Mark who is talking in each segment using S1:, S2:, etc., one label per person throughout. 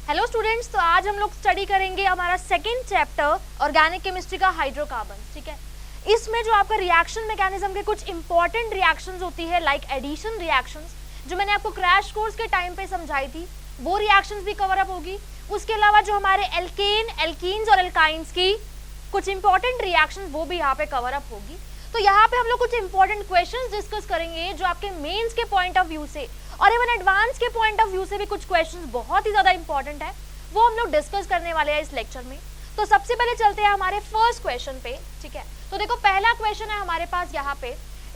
S1: Hello students, तो आज हम लोग स्टडी करेंगे हमारा सेकंड चैप्टर ऑर्गेनिक केमिस्ट्री का हाइड्रोकार्बन। ठीक है, इसमें जो आपका रिएक्शन मैकेनिज्म के कुछ इंपॉर्टेंट रिएक्शंस होती है लाइक एडिशन रिएक्शंस, जो मैंने आपको क्रैश कोर्स के टाइम पे समझाई थी, वो रिएक्शंस भी कवर अप होगी। उसके अलावा जो हमारे एल्केन, एल्कीन्स और एल्काइंस की कुछ इंपॉर्टेंट रिएक्शंस वो भी यहाँ पे कवर अप होगी। तो यहाँ पे हम लोग कुछ इंपॉर्टेंट क्वेश्चंस डिस्कस करेंगे जो आपके मेंस के पॉइंट ऑफ व्यू से और इवन एडवांस के पॉइंट ऑफ व्यू से भी कुछ क्वेश्चंस बहुत ही ज्यादा इंपॉर्टेंट है, वो हम लोग डिस्कस करने वाले हैं इस लेक्चर में। तो सबसे पहले चलते हैं हमारे फर्स्ट क्वेश्चन पे। ठीक है, तो देखो पहला क्वेश्चन है हमारे पास यहाँ पे।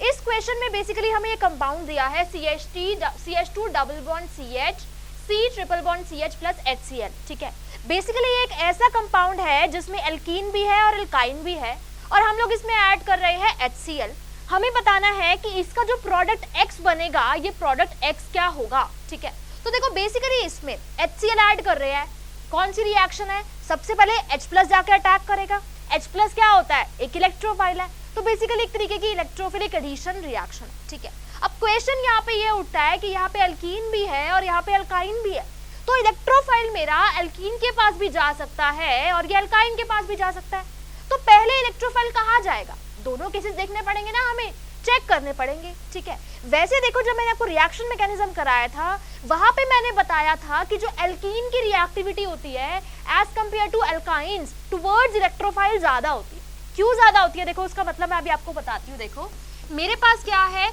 S1: इस क्वेश्चन में बेसिकली हमें ये कंपाउंड दिया है CH2 double bond CH, C triple bond CH plus HCl। ठीक है, बेसिकली ये एक ऐसा कंपाउंड है जिसमें एल्कीन भी है और एल्काइन भी है, और हम लोग इसमें ऐड कर रहे हैं HCl। हमें बताना है कि इसका जो प्रोडक्ट X बनेगा, ये प्रोडक्ट X क्या होगा। ठीक है, तो देखो बेसिकली इसमें HCl ऐड कर रहे हैं। कौन सी रिएक्शन है? सबसे पहले H प्लस जाके अटैक करेगा। H प्लस क्या होता है? एक इलेक्ट्रोफाइल है, तो बेसिकली एक तरीके की इलेक्ट्रोफिलिक एडिशन रिएक्शन। ठीक है, अब क्वेश्चन यहाँ पे ये उठता है कि यहाँ पे एल्कीन भी है और यहाँ पे एल्काइन भी है, तो इलेक्ट्रोफाइल मेरा एल्कीन के पास भी जा सकता है और ये एल्काइन के पास भी जा सकता है। तो पहले इलेक्ट्रोफाइल कहाँ जाएगा? दोनों केसेस देखने पड़ेंगे ना, हमें चेक करने पड़ेंगे। ठीक है, वैसे देखो जब मैंने आपको रिएक्शन मैकेनिज्म कराया था, वहां पे मैंने बताया था कि जो एल्कीन की रिएक्टिविटी होती है as compare to alkynes towards electrophile ज्यादा होती है। क्यों ज्यादा होती है? देखो उसका मतलब मैं अभी आपको बताती हूँ। देखो मेरे पास क्या है,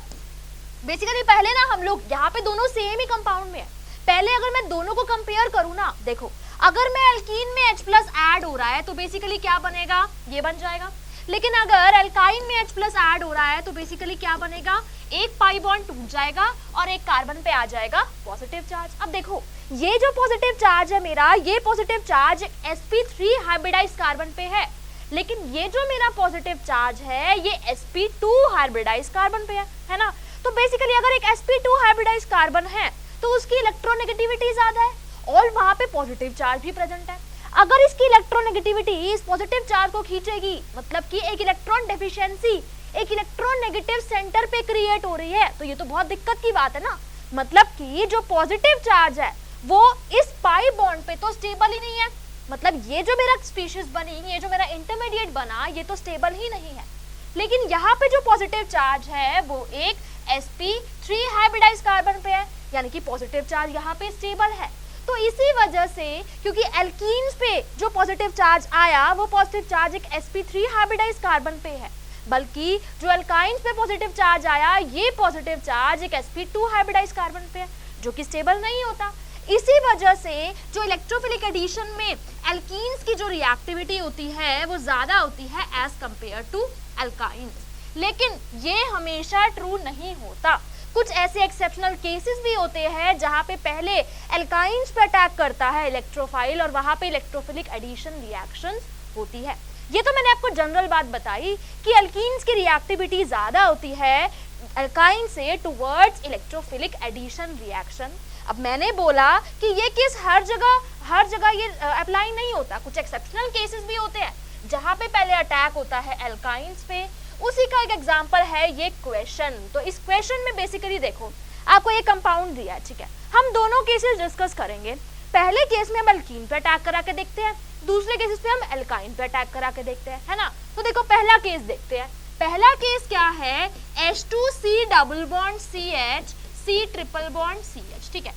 S1: बेसिकली पहले ना हम लोग यहाँ पे दोनों सेम ही कंपाउंड में है। पहले अगर मैं दोनों को कंपेयर करूँ ना, देखो अगर मैं एल्कीन में H प्लस ऐड हो रहा है तो बेसिकली क्या बनेगा? ये बन जाएगा। लेकिन अगर एल्काइन में H प्लस ऐड हो रहा है तो बेसिकली क्या बनेगा? एक पाई बॉन्ड टूट जाएगा और एक कार्बन पे आ जाएगा पॉजिटिव चार्ज। अब देखो ये जो पॉजिटिव चार्ज है मेरा, ये positive charge sp3 hybridise carbon पे है, लेकिन ये जो मेरा पॉजिटिव चार्ज है ये sp2 हाइब्रिडाइज कार्बन पे है ना। तो बेसिकली अगर एक sp2 हाइब्रिडाइज कार्बन है तो उसकी इलेक्ट्रोनेगेटिविटी ज्यादा है और वहां पे पॉजिटिव चार्ज भी प्रेजेंट है। अगर इसकी इलेक्ट्रोनेगेटिविटी इस पॉजिटिव चार्ज को खींचेगी, मतलब कि एक इलेक्ट्रॉन डेफिशिएंसी, एक इलेक्ट्रॉन नेगेटिव सेंटर पे क्रिएट हो रही है, तो ये तो बहुत दिक्कत की बात है ना। मतलब कि जो पॉजिटिव चार्ज है वो इस पाई बॉन्ड पे तो स्टेबल ही नहीं है, मतलब ये जो मेरा स्पीशीज बनी, ये जो मेरा इंटरमीडिएट बना, ये तो स्टेबल ही नहीं है। लेकिन यहाँ पे जो पॉजिटिव चार्ज है वो एक sp3 हाइब्रिडाइज कार्बन पे है, यानी कि पॉजिटिव चार्ज यहाँ पे स्टेबल है। तो इसी वजह से, क्योंकि एल्कीन्स पे जो पॉजिटिव चार्ज आया वो पॉजिटिव चार्ज एक sp3 हाइब्रिडाइज कार्बन पे है, बल्कि जो एल्काइन्स पे पॉजिटिव चार्ज आया ये पॉजिटिव चार्ज एक sp2 हाइब्रिडाइज कार्बन पे है, जो कि स्टेबल नहीं होता। इसी वजह से जो इलेक्ट्रोफिलिक एडिशन में एल्कीन्स की जो रिएक्टिविटी होती है वो ज्यादा होती है एज कंपेयर टू एल्काइन्स। लेकिन ये हमेशा ट्रू नहीं होता, कुछ ऐसे एक्सेप्शनल केसेस भी होते हैं जहां पे पहले एल्काइंस पे अटैक करता है इलेक्ट्रोफाइल और वहां पे इलेक्ट्रोफिलिक एडिशन रिएक्शंस होती है। ये तो मैंने आपको जनरल बात बताई कि एल्कीन्स की रिएक्टिविटी ज्यादा होती है एल्काइन से टुवर्ड्स इलेक्ट्रोफिलिक एडिशन रिएक्शन। अब मैंने बोला कि ये केस हर जगह ये अप्लाई नहीं होता, कुछ एक्सेप्शनल केसेस भी होते हैं जहां पे पहले अटैक होता है एल्काइंस पे। उसी का एक एग्जांपल है ये क्वेश्चन। तो इस क्वेश्चन में बेसिकली देखो आपको ये कंपाउंड दिया है। ठीक है, हम दोनों केसेस डिस्कस करेंगे। पहले केस में हम एल्कीन पे अटैक करा के देखते हैं, दूसरे केसेस पे हम एल्काइन पे अटैक करा के देखते हैं, है ना। तो देखो पहला केस देखते हैं। पहला केस क्या है? H2C double bond CH, C triple bond CH। ठीक है,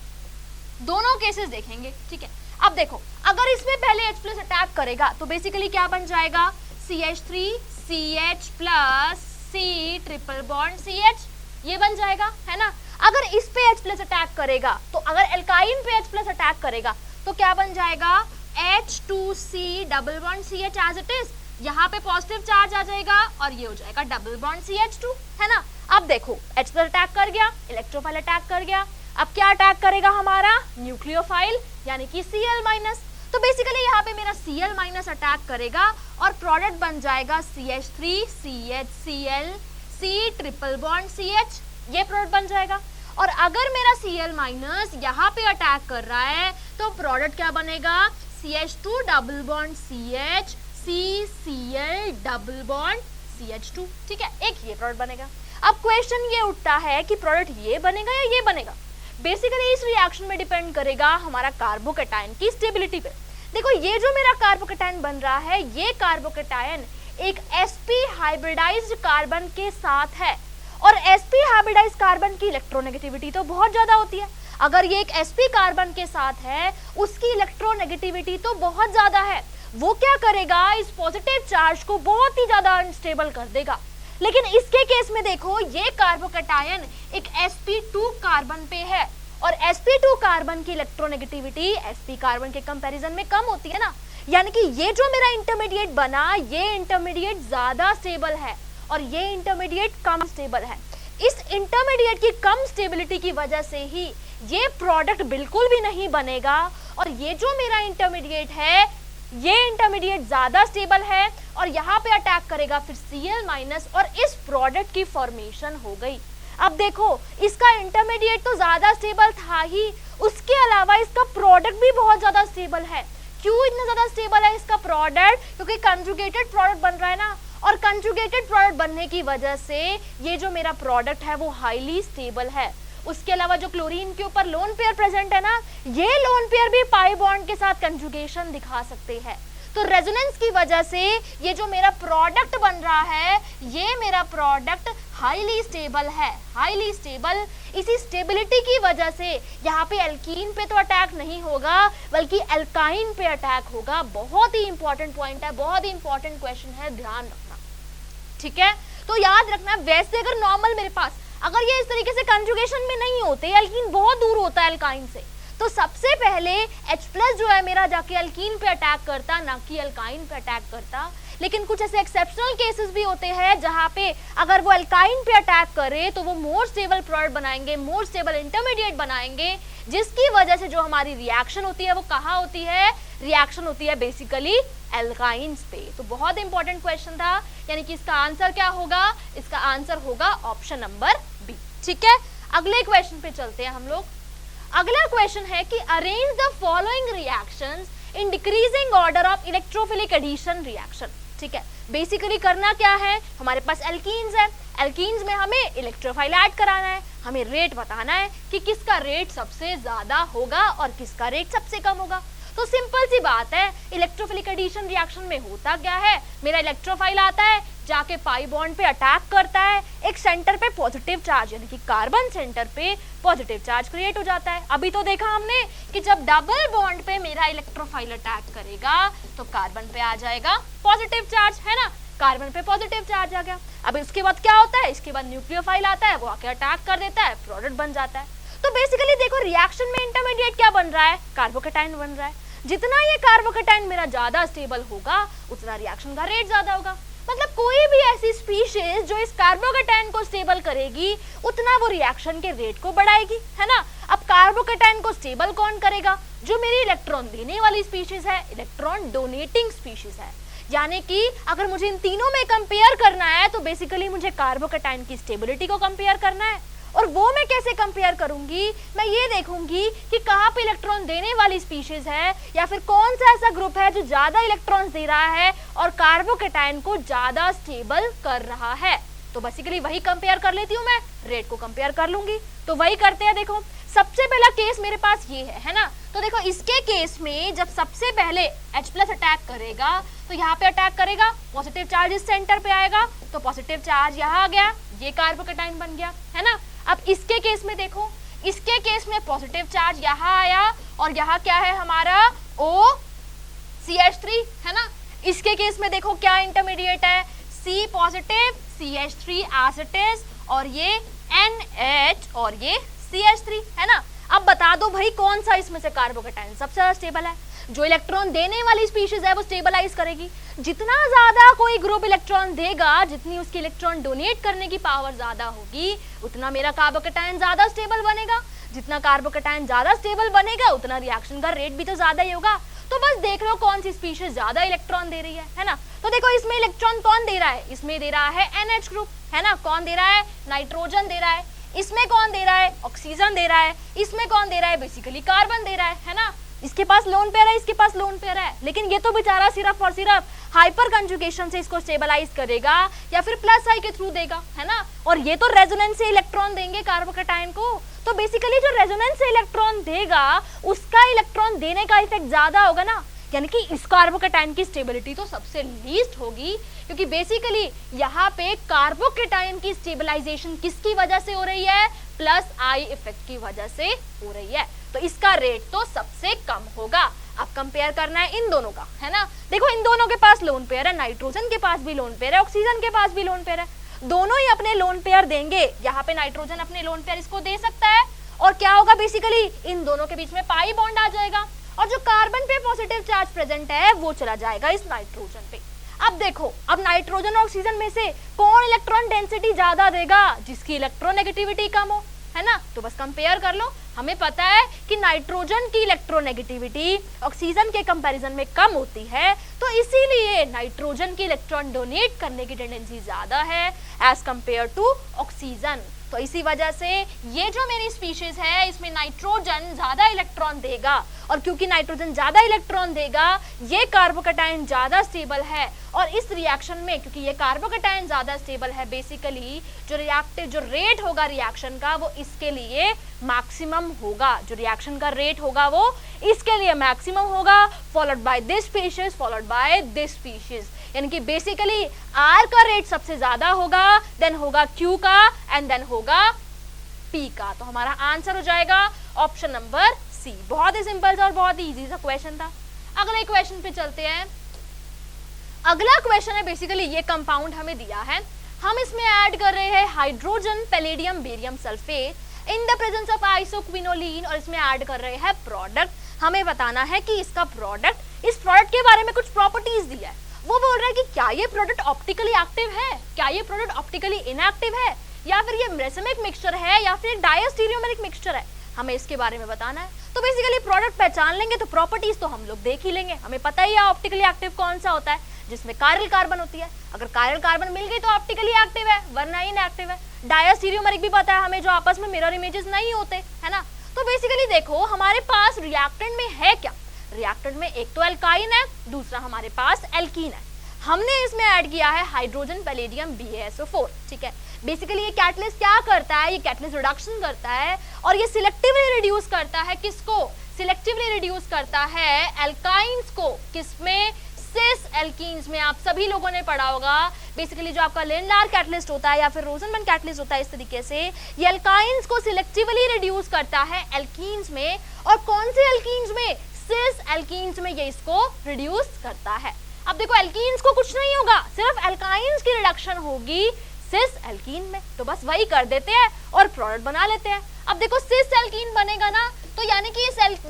S1: दोनों केसेस देखेंगे। ठीक है, अब देखो अगर इसमें पहले H प्लस अटैक करेगा तो बेसिकली क्या बन जाएगा? CH3 CH plus C triple bond CH, ये बन जाएगा, है ना। अगर इस पे H प्लस अटैक करेगा, तो अगर एल्काइन पे H प्लस अटैक करेगा तो क्या बन जाएगा? H2C double bond CH as it is, यहाँ पे पॉजिटिव चार्ज आ जाएगा और ये हो जाएगा डबल बॉन्ड CH2, है ना। अब देखो H प्लस अटैक कर गया, इलेक्ट्रोफाइल अटैक कर गया, अब क्या अटैक करेगा हमारा? न्यूक्लियोफाइल, यानी कि Cl माइनस। तो बेसिकली यहाँ पे मेरा Cl माइनस अटैक करेगा और प्रोडक्ट बन जाएगा CH3 CHCl C triple bond CH, ये प्रोडक्ट बन जाएगा। और अगर मेरा Cl माइनस यहाँ पे अटैक कर रहा है तो प्रोडक्ट क्या बनेगा? CH2 double bond CH CCl double bond CH2। ठीक है, एक ये प्रोडक्ट बनेगा। अब क्वेश्चन ये उठता है कि प्रोडक्ट ये बनेगा या ये बनेगा। बेसिकली इस रिएक्शन में डिपेंड करेगा हमारा कार्बोकैटायन की स्टेबिलिटी पे। देखो ये जो मेरा कार्बोकैटायन बन रहा है, ये कार्बोकैटायन एक sp हाइब्रिडाइज्ड कार्बन के साथ है, और sp हाइब्रिडाइज्ड कार्बन की इलेक्ट्रोनेगेटिविटी तो बहुत ज्यादा होती है। अगर ये एक sp कार्बन के साथ है, उसकी इलेक्ट्रोनेगेटिविटी तो बहुत ज्यादा है। वो क्या करेगा, इस पॉजिटिव चार्ज को बहुत ही ज्यादा अनस्टेबल कर देगा। लेकिन इसके केस में देखो, ये कार्बोकैटायन एक sp2 कार्बन पे है, और sp2 कार्बन की इलेक्ट्रोनेगेटिविटी sp कार्बन के कंपैरिजन में कम होती है ना, यानी कि ये जो मेरा इंटरमीडिएट बना, ये इंटरमीडिएट ज्यादा स्टेबल है और ये इंटरमीडिएट कम स्टेबल है। इस इंटरमीडिएट की कम स्टेबिलिटी की वजह से ही ये प्रोडक्ट बिल्कुल भी नहीं बनेगा, और ये जो मेरा इंटरमीडिएट है, ये इंटरमीडिएट ज्यादा स्टेबल है और यहाँ पे अटैक करेगा फिर Cl- और इस प्रोडक्ट की फॉर्मेशन हो गई। अब देखो, इसका इंटरमीडिएट तो ज्यादा स्टेबल था ही, उसके अलावा इसका प्रोडक्ट भी बहुत ज्यादा स्टेबल है। क्यों इतना ज्यादा स्टेबल है इसका प्रोडक्ट? क्योंकि कंजुगेटेड प्रोडक्ट बन रहा है ना, और कंजुगेटेड प्रोडक्ट बनने की वजह से ये जो मेरा प्रोडक्ट है वो हाईली स्टेबल है। उसके अलावा जो क्लोरीन के ऊपर लोन पेयर प्रेजेंट है ना, ये लोन पेयर भी पाई बॉन्ड के साथ कंजुगेशन दिखा सकते हैं। तो रेजोनेंस की वजह से ये जो मेरा प्रोडक्ट बन रहा है, ये मेरा प्रोडक्ट हाईली स्टेबल है, हाईली स्टेबल। इसी स्टेबिलिटी की वजह से यहाँ पे एल्कीन पे तो अटैक नहीं होगा, बल्कि एल्काइन पे अटैक होगा। बहुत ही इंपॉर्टेंट पॉइंट है, बहुत ही इंपॉर्टेंट क्वेश्चन है, ध्यान रखना, ठीक है। तो याद रखना, वैसे अगर नॉर्मल मेरे पास अगर ये इस तरीके से कंजुगेशन में नहीं होते, एल्कीन बहुत दूर होता है एल्काइन से, तो सबसे पहले H+ जो है मेरा जाके एल्कीन पे अटैक करता, ना कि एल्काइन पे अटैक करता। लेकिन कुछ ऐसे एक्सेप्शनल केसेस भी होते हैं जहां पे अगर वो एल्काइन पे अटैक करे तो वो मोर स्टेबल प्रोडक्ट बनाएंगे, मोर स्टेबल इंटरमीडिएट बनाएंगे, जिसकी वजह से जो हमारी रिएक्शन होती है वो कहाँ होती है? रिएक्शन होती है बेसिकली एल्काइंस पे। तो बहुत इंपॉर्टेंट क्वेश्चन था, यानी कि इसका आंसर क्या होगा? इसका आंसर होगा ऑप्शन नंबर बी, ठीक है। अगले क्वेश्चन पे चलते हैं हम लोग। अगला क्वेश्चन है कि arrange the following reactions in decreasing order of electrophilic addition reaction, ठीक है। बेसिकली करना क्या है, हमारे पास एल्कीन्स है, एल्कीन्स में हमें इलेक्ट्रोफाइल ऐड कराना है, हमें रेट बताना है कि किसका रेट सबसे ज्यादा होगा और किसका रेट सबसे कम होगा। तो सिंपल सी बात है, इलेक्ट्रोफिलिक एडिशन रिएक्शन में होता क्या है, मेरा इलेक्ट्रोफाइल आता है, जाके पाई बॉन्ड पे अटैक करता है, एक सेंटर पे पॉजिटिव चार्ज यानी कि कार्बन सेंटर पे पॉजिटिव चार्ज क्रिएट हो जाता है। अभी तो देखा हमने कि जब डबल बॉन्ड पे मेरा इलेक्ट्रोफाइल अटैक करेगा तो कार्बन पे आ जाएगा पॉजिटिव चार्ज, है ना, कार्बन पे पॉजिटिव चार्ज आ गया। अब इसके बाद क्या होता है, इसके बाद न्यूक्लियोफाइल आता है, वो आके अटैक कर देता है, प्रोडक्ट बन जाता है। तो बेसिकली देखो, रिएक्शन में इंटरमीडिएट क्या बन रहा है, कार्बोकैटायन बन रहा है। जितना ये कार्बोकैटायन मेरा ज्यादा स्टेबल होगा, उतना रिएक्शन का रेट ज्यादा होगा। मतलब कोई भी ऐसी स्पीशीज जो इस कार्बोकैटायन को स्टेबल करेगी, उतना वो रिएक्शन के रेट को बढ़ाएगी, है ना। अब कार्बोकैटायन को स्टेबल कौन करेगा? जो मेरी इलेक्ट्रॉन देने वाली स्पीशीज है, इलेक्ट्रॉन डोनेटिंग स्पीशीज है। यानी कि अगर मुझे इन तीनों में कंपेयर करना है तो बेसिकली मुझे कार्बोकैटायन की स्टेबिलिटी को कंपेयर करना है। और वो मैं कैसे कंपेयर करूंगी? मैं ये देखूंगी कि कहाँ पे इलेक्ट्रॉन देने वाली स्पीशीज है, या फिर कौन सा ऐसा ग्रुप है जो ज्यादा इलेक्ट्रॉन्स दे रहा है और कार्बोकैटायन को ज्यादा स्टेबल कर रहा है। तो बेसिकली वही कंपेयर कर लेती हूँ, मैं रेट को कंपेयर कर लूंगी। तो वही करते हैं। देखो, सबसे पहला केस मेरे पास ये है ना। तो देखो, इसके केस में जब सबसे पहले H+ अटैक करेगा तो यहाँ पे अटैक करेगा, पॉजिटिव चार्ज इस सेंटर पे आएगा, तो पॉजिटिव चार्ज यहाँ आ गया, ये कार्बोकैटायन बन गया, है ना। अब इसके केस में देखो, इसके केस में पॉजिटिव चार्ज यहाँ आया और यहाँ क्या है हमारा OCH3, है ना। इसके केस में देखो क्या इंटरमीडिएट है, C positive CH3 as it is, और ये NH और ये CH3, है ना। अब बता दो भाई, कौन सा इसमें से कार्बोकैटायन सबसे ज्यादा स्टेबल है? जो इलेक्ट्रॉन देने वाली स्पीशीज है वो स्टेबलाइज करेगी। जितना ज्यादा कोई ग्रुप इलेक्ट्रॉन देगा, जितनी उसकी इलेक्ट्रॉन डोनेट करने की पावर ज्यादा होगी, उतना मेरा कार्बोकैटायन ज्यादा स्टेबल बनेगा। जितना कार्बोकैटायन ज्यादा स्टेबल बनेगा, उतना रिएक्शन का रेट भी तो ज्यादा ही होगा। तो बस देख लो कौन सी स्पीशीज ज्यादा इलेक्ट्रॉन दे रही है ना। तो देखो, इसमें इलेक्ट्रॉन कौन दे रहा है? इसमें दे रहा है NH ग्रुप, है ना। कौन दे रहा है? नाइट्रोजन दे रहा है। इसमें कौन दे रहा है? ऑक्सीजन दे रहा है। इसमें कौन दे रहा है? बेसिकली कार्बन दे रहा है ना। इसके पास लोन पेयर है, इसके पास लोन पेयर है, लेकिन ये तो बेचारा सिर्फ और सिर्फ हाइपर कंजुगेशन से इसको स्टेबलाइज करेगा या फिर प्लस आई के थ्रू देगा, है ना। और ये तो रेजोनेंस से इलेक्ट्रॉन देंगे कार्बोकैटायन को। तो बेसिकली जो रेजोनेंस से इलेक्ट्रॉन देगा उसका इलेक्ट्रॉन देने का इफेक्ट ज्यादा होगा ना, यानी कि इस कार्बोकेटाइन की स्टेबिलिटी तो सबसे लीस्ट होगी, क्योंकि बेसिकली यहाँ पे कार्बोकेटाइन की स्टेबलाइजेशन किसकी वजह से हो रही है, प्लस आई इफेक्ट की वजह से हो रही है, तो इसका रेट तो सबसे कम होगा। अब कंपेयर करना है इन दोनों का, है ना। देखो इन दोनों के पास लोन पेयर है, नाइट्रोजन के पास भी लोन पेयर है, ऑक्सीजन के पास भी लोन पेयर है, दोनों ही अपने लोन पेयर देंगे। यहाँ पे नाइट्रोजन अपने लोन पेयर इसको दे सकता है, और क्या होगा बेसिकली इन दोनों के बीच में पाई बॉन्ड आ जाएगा, और जो कार्बन पे पॉजिटिव चार्ज प्रेजेंट है वो चला जाएगा इस नाइट्रोजन पे। अब देखो, अब नाइट्रोजन और ऑक्सीजन में से कौन इलेक्ट्रॉन डेंसिटी ज्यादा देगा, जिसकी इलेक्ट्रोनेगेटिविटी कम हो, है ना। तो बस कंपेयर कर लो, हमें पता है कि नाइट्रोजन की इलेक्ट्रोनेगेटिविटी ऑक्सीजन के कंपैरिजन में कम होती है, तो इसीलिए नाइट्रोजन की इलेक्ट्रॉन डोनेट करने की टेंडेंसी ज्यादा है एज कंपेयर टू ऑक्सीजन। तो इसी वजह से ये जो मेरी स्पीशीज है इसमें नाइट्रोजन ज्यादा इलेक्ट्रॉन देगा, और क्योंकि नाइट्रोजन ज्यादा इलेक्ट्रॉन देगा ये कार्बोकेटाइन ज्यादा स्टेबल है, और इस रिएक्शन में क्योंकि ये कार्बोकेटाइन ज्यादा स्टेबल है बेसिकली जो रेट होगा रिएक्शन का वो इसके लिए मैक्सिमम होगा, जो रिएक्शन का रेट होगा वो इसके लिए मैक्सिमम होगा, followed by this species followed by this species, यानी कि बेसिकली आर का रेट सबसे ज्यादा होगा, देन होगा क्यू का, एंड देन होगा पी का। तो हमारा आंसर हो जाएगा ऑप्शन नंबर सी। बहुत ही सिंपल सा और बहुत ही इजी सा क्वेश्चन था। अगले क्वेश्चन पे चलते हैं। अगला क्वेश्चन है बेसिकली ये कंपाउंड हमें दिया है, हम इसमें ऐड कर रहे हैं hydrogen palladium barium sulphate in the presence of isoquinoline, और इसमें ऐड कर रहे हैं प्रोडक्ट। हमें बताना है कि इसका प्रोडक्ट, इस प्रोडक्ट के बारे में कुछ प्रॉपर्टीज दी है। वो बोल रहा है कि क्या ये प्रोडक्ट ऑप्टिकली एक्टिव है, क्या ये प्रोडक्ट ऑप्टिकली इनएक्टिव है, या फिर ये रेसमिक मिक्सचर है, या फिर डायस्टीरियोमेरिक मिक्सचर है, हमें इसके बारे में बताना है। तो बेसिकली प्रोडक्ट पहचान लेंगे तो प्रॉपर्टीज तो हम लोग देख ही लेंगे। हमें पता ही है ऑप्टिकली एक्टिव कौन सा होता है, जिसमें कायरल कार्बन होती है। अगर कायरल कार्बन मिल गई तो ऑप्टिकली एक्टिव है, वरना इनएक्टिव है। डायस्टीरियोमेरिक भी पता है हमें, जो आपस में मिरर इमेजेस नहीं होते, है ना। तो बेसिकली देखो हमारे पास रिएक्टेंट में है क्या, रिएक्टेंट में एक तो एल्काइन है, दूसरा हमारे पास एल्कीन है। हमने इसमें ऐड किया है हाइड्रोजन पैलेडियम BaSO4, ठीक है। बेसिकली ये कैटलिस्ट क्या करता है, ये कैटलिस्ट रिडक्शन करता है, और ये सिलेक्टिवली रिड्यूस करता है किसको, सिलेक्टिवली रिड्यूस करता है एल्काइंस को, किसमें, सिस एल्कीन्स में। आप सभी लोगों ने पढ़ा होगा बेसिकली जो आपका लिंडार कैटलिस्ट होता है या फिर रोजनमैन कैटलिस्ट होता है, इस तरीके से ये एल्काइंस को सिलेक्टिवली रिड्यूस करता है एल्कीन्स में, और कौन से एल्कीन्स में, सिस एल्कीन्स में ये इसको रिड्यूस करता है। अब देखो एल्कीन्स को कुछ नहीं होगा, सिर्फ एल्काइंस की रिडक्शन होगी सिस एल्कीन में, तो बस वही कर देते हैं और प्रोडक्ट बना लेते हैं। अब देखो सिस एल्कीन बनेगा ना, तो यानी कि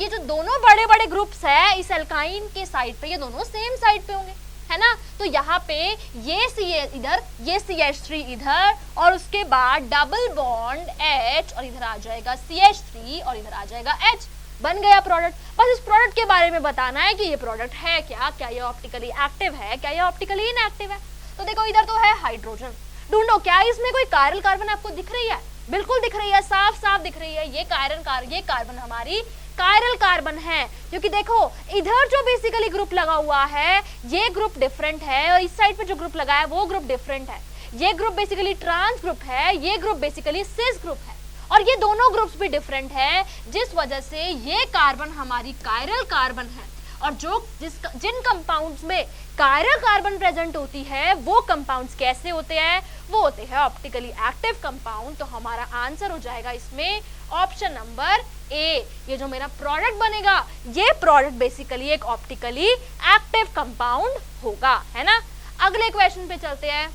S1: ये जो दोनों बड़े बड़े ग्रुप्स है इस एल्काइन के साइड पे, ये दोनों सेम साइड पे होंगे, है ना। तो यहाँ पे ये CH इधर, ये CH3 इधर, और उसके बाद डबल बॉन्ड H, और इधर आ जाएगा CH3, और इधर आ जाएगा H, बन गया प्रोडक्ट। बस इस प्रोडक्ट के बारे में बताना है कि ये प्रोडक्ट है क्या ये ऑप्टिकली एक्टिव है, क्या ये ऑप्टिकली इनएक्टिव है। तो देखो इधर तो है हाइड्रोजन, ढूंढो क्या इसमें कोई कायरल कार्बन आपको दिख रही है, बिल्कुल दिख रही है, साफ साफ दिख रही है। ये कार्बन हमारी कायरल कार्बन है, क्योंकि देखो इधर जो बेसिकली ग्रुप लगा हुआ है ये ग्रुप डिफरेंट है, और इस साइड पे जो ग्रुप लगा है वो ग्रुप डिफरेंट है। ये ग्रुप बेसिकली ट्रांस ग्रुप है, ये ग्रुप बेसिकली सिस ग्रुप है, और ये दोनों ग्रुप्स भी डिफरेंट है, जिस वजह से ये कार्बन हमारी कायरल कार्बन है। और जिन कंपाउंड्स में कायरल कार्बन प्रेजेंट होती है वो कंपाउंड्स कैसे होते हैं, वो होते हैं ऑप्टिकली एक्टिव कंपाउंड। तो हमारा आंसर हो जाएगा इसमें ऑप्शन नंबर ए। ये जो मेरा प्रोडक्ट बनेगा ये प्रोडक्ट बेसिकली एक ऑप्टिकली एक्टिव कंपाउंड होगा, है ना। अगले क्वेश्चन पे चलते हैं।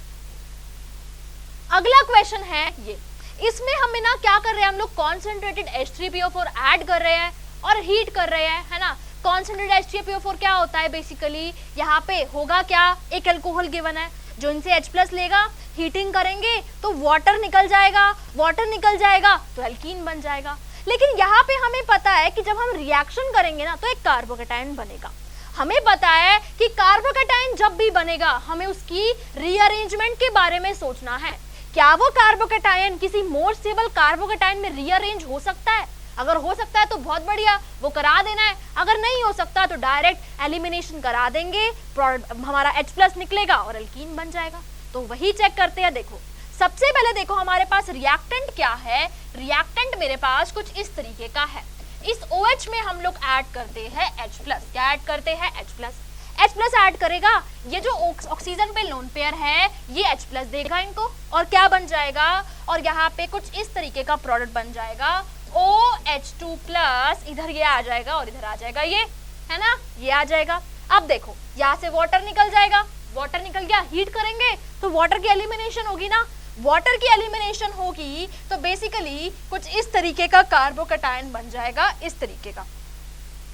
S1: अगला क्वेश्चन है ये, इसमें हमें ना क्या कर रहे हैं हम लोग, कॉन्सेंट्रेटेड H3PO4 ऐड कर रहे हैं और हीट कर रहे हैं, है ना। कॉन्सेंट्रेटेड H3PO4 क्या होता है बेसिकली, यहाँ पे होगा क्या, एक अल्कोहल गिवन है, जो इनसे H+ लेगा, हीटिंग करेंगे तो वाटर निकल जाएगा, वाटर निकल जाएगा तो एल्कीन बन जाएगा। लेकिन यहाँ पे हमें पता है कि जब हम रिएक्शन करेंगे ना तो एक कार्बोकेटाइन बनेगा। हमें पता है कि कार्बोकेटाइन जब भी बनेगा हमें उसकी रीअरेंजमेंट के बारे में सोचना है। क्या वो कार्बोकेटाइन किसी मोर स्टेबल कार्बोकेटाइन में रीअरेंज हो सकता है? अगर हो सकता है तो बहुत बढ़िया, वो करा देना है। अगर नहीं हो सकता तो डायरेक्ट एलिमिनेशन करा देंगे, हमारा H+ निकलेगा और एल्कीन बन जाएगा। तो वही चेक करते हैं। देखो सबसे पहले देखो हमारे पास रिएक्टेंट क्या है, रिएक्टेंट मेरे पास कुछ इस तरीके का है। इस OH में हम लोग ऐड करते हैं H+, क्या ऐड करते हैं H+ ऐड करेगा, ये जो ऑक्सीजन पे लोन पेयर है ये H+ देगा इनको, और क्या बन जाएगा, और यहाँ पे कुछ इस तरीके का प्रोडक्ट बन जाएगा OH2+, इधर ये आ जाएगा और इधर आ जाएगा, ये है ना, ये आ जाएगा। अब देखो यहाँ से वाटर निकल जाएगा, वाटर निकल गया, हीट करेंगे तो वाटर की एलिमिनेशन होगी ना, वाटर की एलिमिनेशन होगी तो बेसिकली कुछ इस तरीके का कार्बोकैटायन बन जाएगा, इस तरीके का,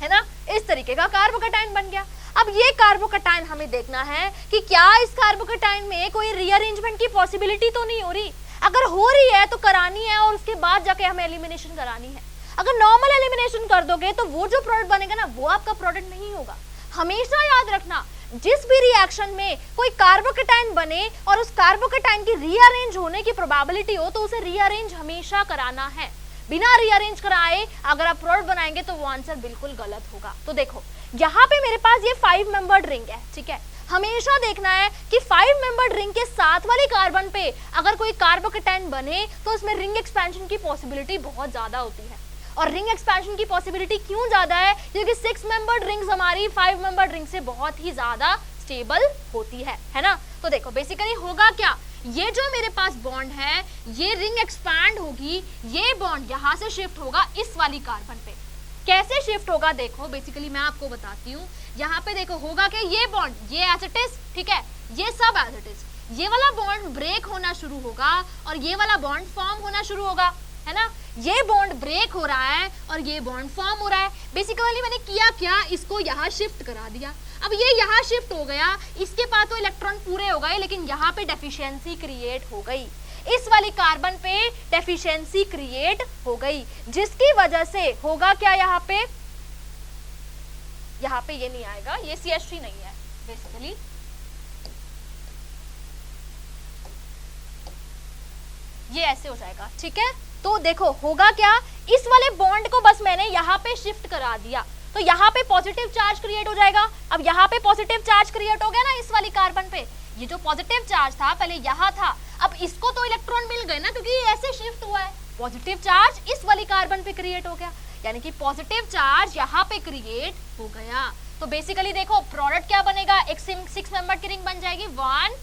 S1: है ना, इस तरीके का कार्बोकैटायन बन गया। अब ये कार्बोकैटायन हमें देखना है कि क्या इस कार्बोकैटायन में कोई रीअरेंजमेंट की पॉसिबिलिटी तो नहीं हो रही, अगर हो रही है तो करानी है और उसके बाद जाके हमें एलिमिनेशन करानी है। अगर नॉर्मल एलिमिनेशन कर दोगे तो वो जो प्रोडक्ट बनेगा ना वो आपका प्रोडक्ट नहीं होगा। हमेशा याद रखना, जिस भी रिएक्शन में कोई कार्बोकैटायन बने और उस कार्बोकैटायन की रीअरेंज होने की प्रोबेबिलिटी हो तो उसे रीअरेंज हमेशा कराना है। बिना रीअरेंज कराए अगर आप प्रोडक्ट बनाएंगे तो वो आंसर बिल्कुल गलत होगा। तो देखो यहाँ पे मेरे पास ये 5 मेंबर्ड रिंग है, ठीक है, हमेशा देखना है कि 5 मेंबर्ड रिंग के साथ वाले कार्बन पे अगर कोई कार्बोकैटायन बने तो उसमें रिंग एक्सपेंशन की पॉसिबिलिटी बहुत ज्यादा होती है। और रिंग एक्सपेंशन की पॉसिबिलिटी क्यों ज्यादा है, क्योंकि 6 मेंबर्ड रिंग्स हमारी 5 मेंबर्ड रिंग से बहुत ही ज्यादा स्टेबल होती है ना। तो देखो बेसिकली होगा क्या, ये जो मेरे पास बॉन्ड है ये रिंग एक्सपैंड होगी, ये बॉन्ड यहाँ से शिफ्ट होगा इस वाली कार्बन पे। कैसे शिफ्ट होगा देखो, बेसिकली मैं आपको बताती हूँ। यहाँ पे देखो होगा कि ये बॉन्ड ये एज इट इज, ठीक है, ये सब एज इट इज, ये वाला बॉन्ड ब्रेक होना शुरू होगा और ये वाला बॉन्ड फॉर्म होना शुरू होगा, है ना। ये बॉन्ड ब्रेक हो रहा है और ये बॉन्ड फॉर्म हो रहा है। बेसिकली मैंने किया क्या, इसको यहाँ शिफ्ट करा दिया। अब ये यहाँ शिफ्ट हो गया, इसके पास तो इलेक्ट्रॉन पूरे हो गए लेकिन यहाँ पे डेफिशिएंसी क्रिएट हो गई, इस वाली कार्बन पे डेफिशिएंसी क्रिएट हो गई, जिसकी वजह से होगा क्या, यहाँ पे ये नहीं आएगा, ये CH3 नहीं है बेसिकली, ये ऐसे हो जाएगा, ठीक है। तो देखो होगा क्या, इस वाले बॉन्ड को बस मैंने यहाँ पे शिफ्ट करा दिया तो यहाँ पे पॉजिटिव चार्ज क्रिएट हो जाएगा। अब यहाँ पे पॉजिटिव चार्ज क्रिएट हो गया ना इस वाली कार्बन पे, ये जो पॉजिटिव चार्ज था पहले यहाँ था, अब इसको तो इलेक्ट्रॉन मिल गए ना क्योंकि ये ऐसे शिफ्ट हुआ है, पॉजिटिव चार्ज इस वाली कार्बन पे क्रिएट हो गया, यानी कि पॉजिटिव चार्ज यहाँ पे क्रिएट हो गया। तो बेसिकली देखो प्रोडक्ट क्या बनेगा, एक 6 मेंबर की रिंग बन जाएगी, 1,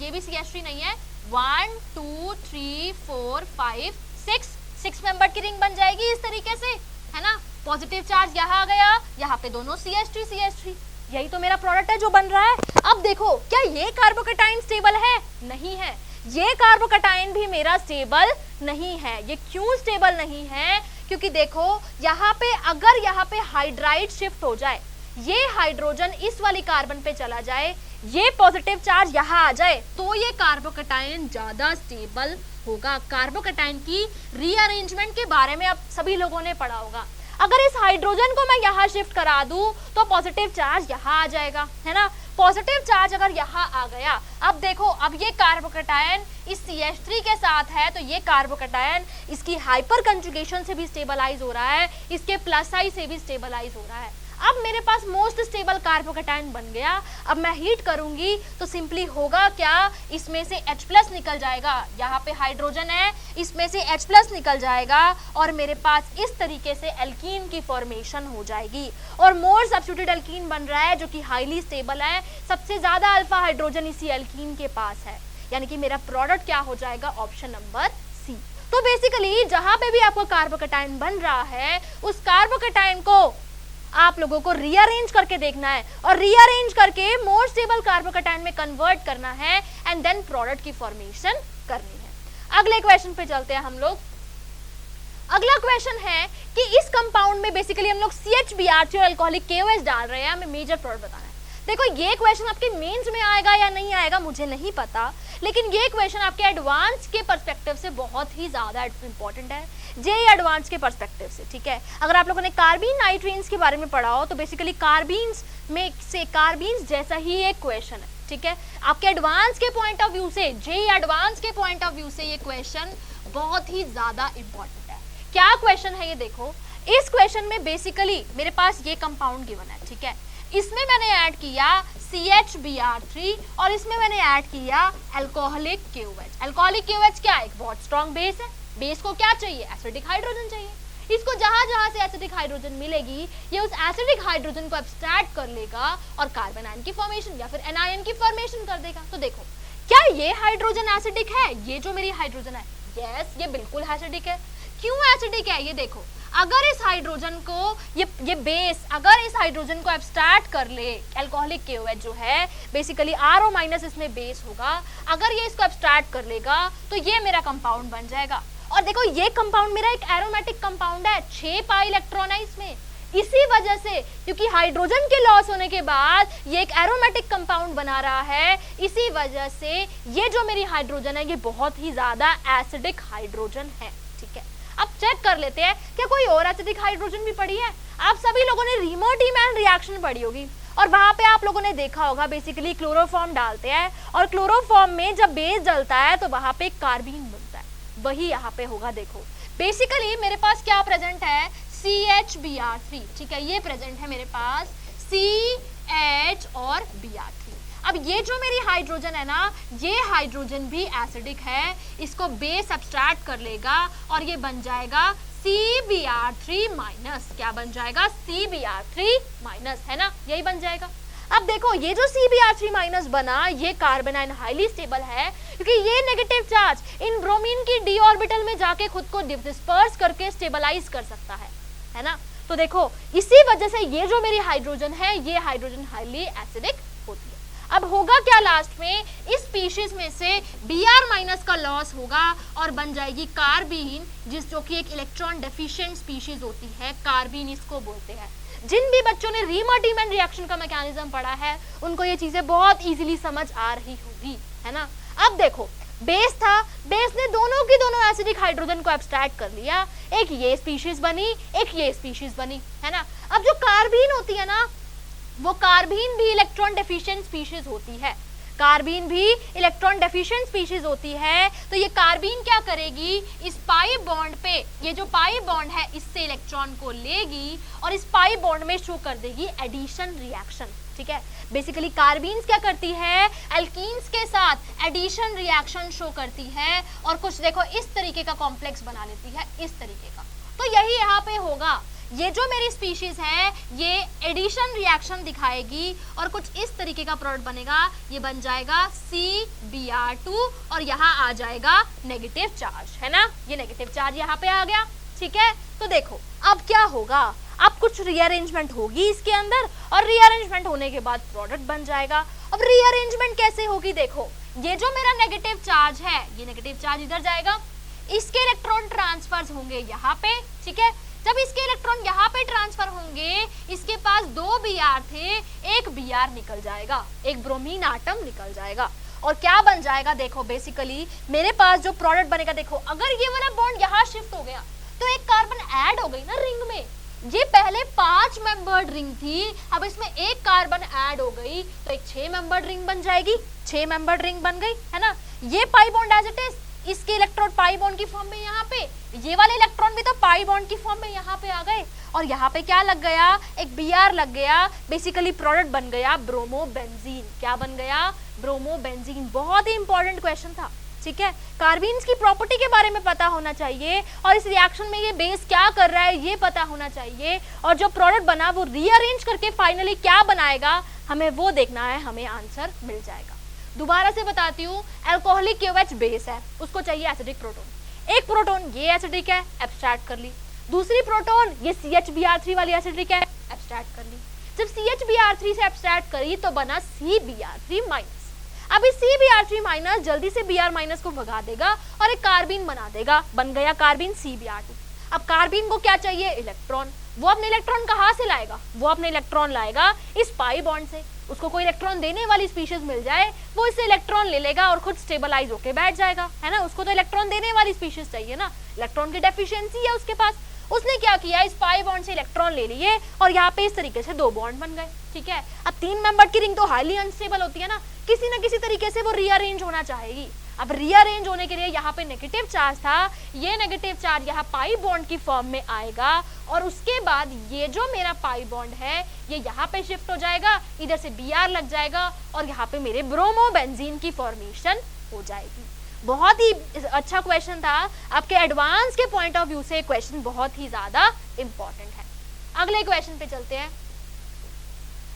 S1: ये भी CH3 नहीं है, 1 2 3 4 5 6 मेंबर की रिंग बन जाएगी इस तरीके से, है ना। पॉजिटिव चार्ज यहाँ आ गया, यहाँ पे दोनों CH3, यही तो मेरा प्रोडक्ट है जो बन रहा है। अब देखो क्या ये कार्बोकैटायन स्टेबल है, नहीं है, ये कार्बोकैटायन भी मेरा स्टेबल नहीं है। ये क्यों स्टेबल नहीं है, क्योंकि देखो यहाँ पे अगर यहाँ पे हाइड्राइड शिफ्ट हो जाए, ये हाइड्रोजन इस वाली कार्बन पे चला जाए, ये पॉजिटिव चार्ज यहाँ आ जाए तो ये कार्बोकैटायन ज्यादा स्टेबल होगा। कार्बोकैटायन की रीअरेंजमेंट के बारे में अब सभी लोगों ने पढ़ा होगा। अगर इस हाइड्रोजन को मैं यहाँ शिफ्ट करा दूं तो पॉजिटिव चार्ज यहाँ आ जाएगा, है ना। पॉजिटिव चार्ज अगर यहाँ आ गया, अब देखो अब ये कार्बोकैटायन इस CH3 के साथ है तो ये कार्बोकैटायन इसकी हाइपर कंजुगेशन से भी स्टेबलाइज हो रहा है, इसके प्लस आई से भी स्टेबलाइज हो रहा है। अब मेरे पास मोस्ट स्टेबल कार्बोकैटायन बन गया। अब मैं हीट करूंगी तो सिंपली होगा क्या, इसमें से H+ निकल जाएगा, यहाँ पे हाइड्रोजन है, इसमें से H+ निकल जाएगा और मेरे पास इस तरीके से एल्कीन की फॉर्मेशन हो जाएगी और मोर सब्स्टिट्यूटेड एल्कीन बन रहा है जो कि हाईली स्टेबल है। सबसे ज्यादा अल्फा हाइड्रोजन इसी एल्कीन के पास है, यानी कि मेरा प्रोडक्ट क्या हो जाएगा, ऑप्शन नंबर C। तो बेसिकली जहां पे भी आपको कार्बोकैटायन बन रहा है उस कार्बोकैटायन को आप लोगों को रीअरेंज करके देखना है और रीअरेंज करके मोर स्टेबल कार्बोकैटायन में कन्वर्ट करना है एंड देन प्रोडक्ट की फॉर्मेशन करनी है। अगले क्वेश्चन पे चलते हैं हम लोग। अगला क्वेश्चन है कि इस कंपाउंड में बेसिकली हम लोग CHBr3 और अल्कोहलिक KOH डाल रहे हैं, हमें मेजर प्रोडक्ट बताना है। देखो ये क्वेश्चन आपके मेंस में आएगा या नहीं आएगा मुझे नहीं पता, लेकिन ये क्वेश्चन आपके एडवांस के पर्सपेक्टिव से बहुत ही ज्यादा इंपॉर्टेंट है, जेईई एडवांस के पर्सपेक्टिव से, ठीक है। अगर आप लोगों ने कार्बीन नाइट्रीन्स के बारे में पढ़ा हो तो बेसिकली कार्बीन्स में से कार्बीन्स जैसा ही एक क्वेश्चन है, ठीक है। आपके एडवांस के पॉइंट ऑफ व्यू से, जेईई एडवांस के पॉइंट ऑफ व्यू से ये क्वेश्चन बहुत ही ज्यादा इंपॉर्टेंट है। क्या क्वेश्चन है ये देखो, इस क्वेश्चन में बेसिकली मेरे पास ये कंपाउंड गिवन है, ठीक है। इसमें मैंने ऐड किया CHBr3 और इसमें मैंने ऐड किया अल्कोहलिक KOH। अल्कोहलिक KOH क्या है? एक बहुत स्ट्रॉन्ग बेस है। बेस को क्या चाहिए? एसिडिक हाइड्रोजन चाहिए। इसको जहां जहां से एसिडिक हाइड्रोजन मिलेगी ये उस एसिडिक हाइड्रोजन को एब्स्ट्रैक्ट कर लेगा और कार्बन आयन की फॉर्मेशन या फिर एनायन की फॉर्मेशन कर देगा। तो देखो क्या ये हाइड्रोजन एसिडिक है? ये जो मेरी हाइड्रोजन है, यस ये बिल्कुल एसिडिक है। क्यों एसिडिक है? ये देखो, अगर इस हाइड्रोजन को ये बेस अगर इस हाइड्रोजन को एब्स्ट्रैक्ट कर ले, अल्कोहलिक KOH जो है बेसिकली RO माइनस इसमें बेस होगा, अगर ये इसको एब्स्ट्रैक्ट कर लेगा तो ये मेरा कंपाउंड बन जाएगा। और देखो ये कंपाउंड मेरा एक एरोमेटिक कंपाउंड है, 6 पाई इलेक्ट्रॉन है इसमें। इसी वजह से, क्योंकि हाइड्रोजन के लॉस होने के बाद ये एक एरोमेटिक कंपाउंड बना रहा है, इसी वजह से ये जो मेरी हाइड्रोजन है ये बहुत ही ज्यादा एसिडिक हाइड्रोजन है। ठीक है, अब चेक कर लेते हैं क्या कोई और एसिडिक हाइड्रोजन भी पड़ी है। आप सभी लोगों ने रीमर्टीमैन रिएक्शन पढ़ी होगी और वहां पे आप लोगों ने देखा होगा बेसिकली क्लोरोफॉर्म डालते हैं और क्लोरोफॉर्म में जब बेस जलता है तो वहां पे कार्बीन बनता है। वही यहाँ पे होगा। देखो बेसिकली मेरे पास क्या प्रेजेंट है? CHBr3। ठीक है, ये प्रेजेंट है मेरे पास CH और Br3। अब ये जो मेरी हाइड्रोजन है ना, ये हाइड्रोजन भी एसिडिक है। इसको बेस सब्सट्रैक्ट कर लेगा और ये बन जाएगा CBr3 माइनस। क्या बन जाएगा? CBr3 माइनस, है ना, यही बन जाएगा। अब देखो ये जो CBr3 माइनस बना, ये कार्बन आयन हाईली स्टेबल है क्योंकि ये नेगेटिव चार्ज इन ब्रोमीन की d ऑर्बिटल में जाके खुद को डिस्पर्स करके स्टेबलाइज कर सकता है ना। तो देखो इसी वजह से ये जो मेरी हाइड्रोजन है, ये हाइड्रोजन हाईली एसिडिक होती है। अब होगा क्या लास्ट में? इस स्पीशीज में से Br माइनस का लॉस होगा और बन जाएगी कार्बीन, जो कि एक इलेक्ट्रॉन डेफिशिएंट स्पीशीज होती है। कार्बीन इसको बोलते हैं। जिन भी बच्चों ने रीमर्टीमैन रिएक्शन का मैकेनिज्म पढ़ा है उनको ये चीजें बहुत इजीली समझ आ रही होगी, है ना। अब देखो बेस था, बेस ने दोनों की दोनों एसिडिक हाइड्रोजन को एब्स्ट्रैक्ट कर लिया, एक ये स्पीशीज बनी, एक ये स्पीशीज बनी, है ना। अब जो कार्बीन होती है ना, वो कार्बीन भी इलेक्ट्रॉन डेफिशिएंट स्पीशीज होती है। कार्बीन भी इलेक्ट्रॉन डेफिशिएंट स्पीशीज होती है। तो ये कार्बीन क्या करेगी? इस पाई बॉन्ड पे, ये जो पाई बॉन्ड है इससे इलेक्ट्रॉन को लेगी और इस पाई बॉन्ड में शो कर देगी एडिशन रिएक्शन। ठीक है, बेसिकली कार्बीन्स क्या करती है? एल्कीन्स के साथ एडिशन रिएक्शन शो करती है और कुछ देखो इस तरीके का कॉम्प्लेक्स बना लेती है, इस तरीके का। तो यही यहाँ पे होगा, ये जो मेरी स्पीशीज है ये एडिशन रिएक्शन दिखाएगी और कुछ इस तरीके का प्रोडक्ट बनेगा। ये बन जाएगा CBr2 और यहाँ आ जाएगा नेगेटिव चार्ज, है ना। ये नेगेटिव चार्ज यहाँ पे आ गया। ठीक है, तो देखो अब क्या होगा? अब कुछ रीअरेंजमेंट होगी इसके अंदर और रीअरेंजमेंट होने के बाद प्रोडक्ट बन जाएगा। अब रीअरेंजमेंट कैसे होगी? देखो ये जो मेरा नेगेटिव चार्ज है, ये नेगेटिव चार्ज इधर जाएगा, इसके इलेक्ट्रॉन ट्रांसफर्स होंगे यहाँ पे। ठीक है, जब इसके इलेक्ट्रॉन यहाँ पे ट्रांसफर होंगे, इसके पास 2 Br थे, एक Br निकल जाएगा, एक ब्रोमीन आटम निकल जाएगा और क्या बन जाएगा? देखो बेसिकली मेरे पास जो प्रोडक्ट बनेगा, देखो अगर ये वाला बॉन्ड यहाँ शिफ्ट हो गया तो एक कार्बन ऐड हो गई ना रिंग में। ये पहले 5 मेंबर्ड रिंग थी, अब इसमें एक कार्बन ऐड हो गई तो एक 6 मेंबर्ड रिंग बन जाएगी। 6 मेंबर्ड रिंग बन गई, है ना। ये pi bond as it is, इसके इलेक्ट्रॉन पाई बॉन्ड की फॉर्म में यहाँ पे, ये वाले इलेक्ट्रॉन भी तो पाई बॉन्ड की फॉर्म में यहाँ पे आ गए और यहाँ पे क्या लग गया? एक Br लग गया। बेसिकली प्रोडक्ट बन गया ब्रोमोबेंजीन। क्या बन गया? ब्रोमोबेंजीन। बहुत ही इंपॉर्टेंट क्वेश्चन था। ठीक है, कार्बीन्स की प्रॉपर्टी के बारे में पता होना चाहिए और इस रिएक्शन में ये बेस क्या कर रहा है ये पता होना चाहिए और जो प्रोडक्ट बना वो रीअरेंज करके फाइनली क्या बनाएगा हमें वो देखना है, हमें आंसर मिल जाएगा। दोबारा से बताती हूँ, अल्कोहलिक KOH बेस है, उसको चाहिए एसिडिक प्रोटोन। एक प्रोटोन ये एसिडिक है, एब्स्ट्रैक्ट कर ली। दूसरी प्रोटोन ये CHBr3 वाली एसिडिक है, एब्स्ट्रैक्ट कर ली। जब CHBr3 से एब्स्ट्रैक्ट करी तो बना CBr3 माइनस। अब इस CBr3 माइनस जल्दी से Br माइनस को भगा देगा और एक कार्बीन बना देगा, बन गया कार्बीन CBr2। अब कार्बीन को क्या चाहिए? इलेक्ट्रॉन। वो अपने इलेक्ट्रॉन कहाँ से लाएगा? वो अपने इलेक्ट्रॉन लाएगा इस पाई बॉन्ड से। उसको कोई इलेक्ट्रॉन देने वाली स्पीशीज मिल जाए, वो इससे इलेक्ट्रॉन ले लेगा और खुद स्टेबलाइज होके बैठ जाएगा, है ना। उसको तो इलेक्ट्रॉन देने वाली स्पीशीज चाहिए ना, इलेक्ट्रॉन की डेफिशिएंसी है उसके पास। उसने क्या किया? इस पाई बॉन्ड से इलेक्ट्रॉन ले लिए और यहाँ पे इस तरीके से 2 बॉन्ड बन गए। ठीक है, अब 3 मेंबर की रिंग तो हाईली अनस्टेबल होती है ना, किसी ना किसी तरीके से वो रीअरेंज होना चाहेगी। अब रीअरेंज होने के लिए यहाँ पे नेगेटिव चार्ज था, ये नेगेटिव चार्ज यहाँ पाई बॉन्ड की फॉर्म में आएगा और उसके बाद ये जो मेरा पाई बॉन्ड है ये यहाँ पे शिफ्ट हो जाएगा, इधर से Br लग जाएगा और यहाँ पे मेरे ब्रोमो बेंजीन की फॉर्मेशन हो जाएगी। बहुत ही अच्छा क्वेश्चन था, आपके एडवांस के पॉइंट ऑफ व्यू से क्वेश्चन बहुत ही ज्यादा इंपॉर्टेंट है। अगले क्वेश्चन पे चलते हैं।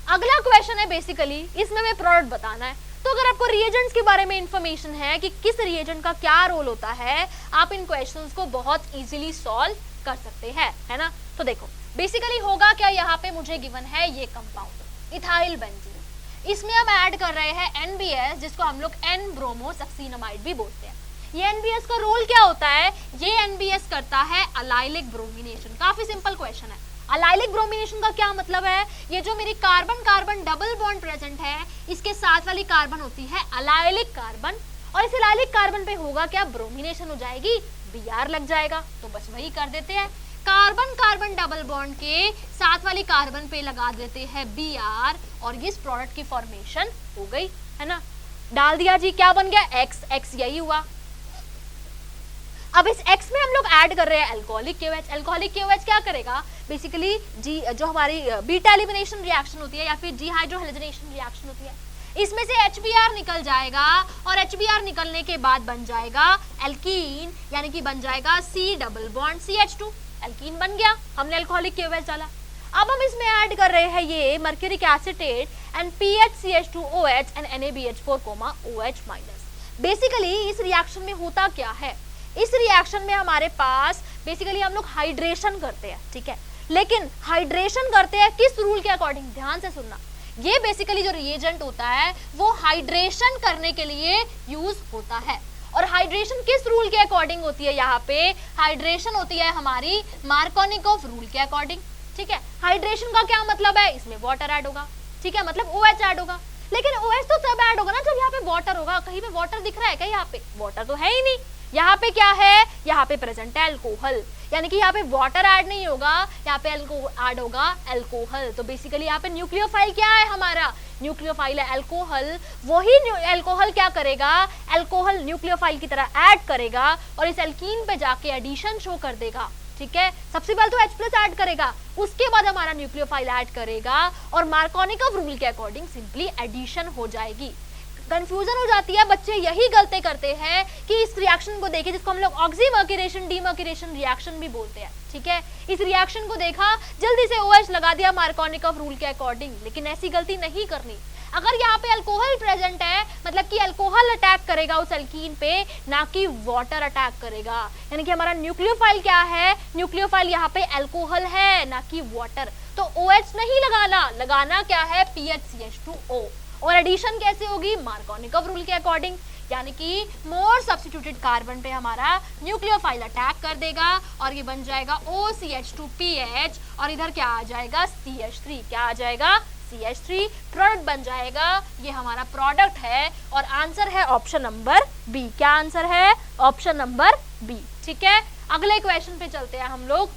S1: अगला क्वेश्चन है बेसिकली इसमें मैं प्रोडक्ट बताना है, तो अगर आपको रिएजेंट्स के बारे में इंफॉर्मेशन है कि किस रिएजेंट का क्या रोल होता है, आप इन क्वेश्चंस को बहुत इजीली सॉल्व कर सकते हैं, है ना। तो देखो बेसिकली होगा क्या, यहाँ पे मुझे गिवन है ये कंपाउंड इथाइल बेंजीन, इसमें हम ऐड कर रहे हैं NBS जिसको हम लोग N ब्रोमो सक्सीनामाइड भी बोलते हैं। ये NBS का रोल क्या होता है, ये NBS करता है अलाइलिक ब्रोमिनेशन। काफी सिंपल क्वेश्चन है। अलाइलिक ब्रोमिनेशन का क्या मतलब है, ये जो मेरी carbon carbon double bond present है इसके साथ वाली कार्बन होती है अलाइलिक कार्बन, और इस अलाइलिक कार्बन पे होगा क्या, ब्रोमिनेशन हो जाएगी, Br लग जाएगा। तो बस वही कर देते हैं, कार्बन कार्बन डबल बॉन्ड के साथ वाली कार्बन पे लगा देते हैं Br और इस प्रोडक्ट की फॉर्मेशन हो गई, है ना। डाल दिया जी, क्या बन गया, X यही हुआ। अब इस X में हम लोग ऐड कर रहे हैं अल्कोहलिक KOH। अल्कोहलिक KOH क्या करेगा, बेसिकली जी जो हमारी बीटा एलिमिनेशन रिएक्शन होती है या फिर डिहाइड्रोहेलोजिनेशन रिएक्शन होती है, इसमें से HBr निकल जाएगा और HBr निकलने के बाद बन जाएगा एल्कीन, यानी कि बन जाएगा C double bond CH2, alkene बन गया, हमने अल्कोहलिक KOH डाला। अब हम इसमें ऐड कर रहे हैं ये mercuric acetate and PHCH2OH and NaBH4, OH-। Basically इस रिएक्शन में होता क्या है, इस रिएक्शन में हमारे पास बेसिकली हम लोग हाइड्रेशन करते हैं, ठीक है, लेकिन हाइड्रेशन करते हैं किस रूल के अकॉर्डिंग, ध्यान से सुनना। ये बेसिकली जो रिएजेंट होता है वो हाइड्रेशन करने के लिए यूज होता है, और हाइड्रेशन किस रूल के अकॉर्डिंग होती है, यहाँ पे हाइड्रेशन होती है हमारी मार्कोनिकोव रूल के अकॉर्डिंग, ठीक है। हाइड्रेशन का क्या मतलब है, इसमें वाटर ऐड होगा, ठीक है, मतलब OH ऐड होगा, लेकिन OH तो तब ऐड होगा ना जब यहाँ पे वाटर होगा। कहीं पे वाटर दिख रहा है क्या, यहाँ पे वाटर तो है ही नहीं, यहाँ पे क्या है, यहाँ पे प्रेजेंट है अल्कोहल, यानी कि यहाँ पे वाटर ऐड नहीं होगा, यहाँ पे ऐड होगा अल्कोहल। तो बेसिकली यहाँ पे न्यूक्लियोफाइल क्या है, हमारा न्यूक्लियोफाइल है अल्कोहल। वही अल्कोहल क्या करेगा, अल्कोहल न्यूक्लियोफाइल की तरह ऐड करेगा और इस एल्कीन पे जाके एडिशन शो कर देगा, ठीक है। सबसे पहले तो H+ ऐड करेगा, उसके बाद हमारा न्यूक्लियोफाइल ऐड करेगा और मार्कोनिकोव रूल के अकॉर्डिंग सिंपली एडिशन हो जाएगी। कंफ्यूजन हो जाती है, बच्चे यही गलती करते हैं कि इस रिएक्शन को देखिए जिसको हम लोग ऑक्सीमर्क्यूरेशन डीमर्क्यूरेशन रिएक्शन भी बोलते हैं, ठीक है। इस रिएक्शन को देखा, जल्दी से OH लगा दिया मार्कोनिकोव रूल के अकॉर्डिंग, लेकिन ऐसी गलती नहीं करनी। अगर यहाँ पे अल्कोहल प्रेजेंट है मतलब कि अल्कोहल अटैक करेगा उस एल्कीन पे, ना कि वाटर अटैक करेगा, यानी कि हमारा न्यूक्लियोफाइल क्या है, न्यूक्लियोफाइल यहाँ पे अल्कोहल है ना कि वाटर। तो OH नहीं लगाना, लगाना क्या है, PHCH2O। और एडिशन कैसे होगी, मार्कोनिकोव रूल के अकॉर्डिंग, यानी कि मोर सब्स्टिट्यूटेड कार्बन पे हमारा न्यूक्लियोफाइल अटैक कर देगा और ये बन जाएगा OCH2PH और इधर क्या आ जाएगा, CH3, क्या आ जाएगा, CH3, प्रोडक्ट बन जाएगा। ये हमारा प्रोडक्ट है और आंसर है ऑप्शन नंबर बी। क्या आंसर है, ऑप्शन नंबर बी, ठीक है। अगले क्वेश्चन पे चलते हैं हम लोग।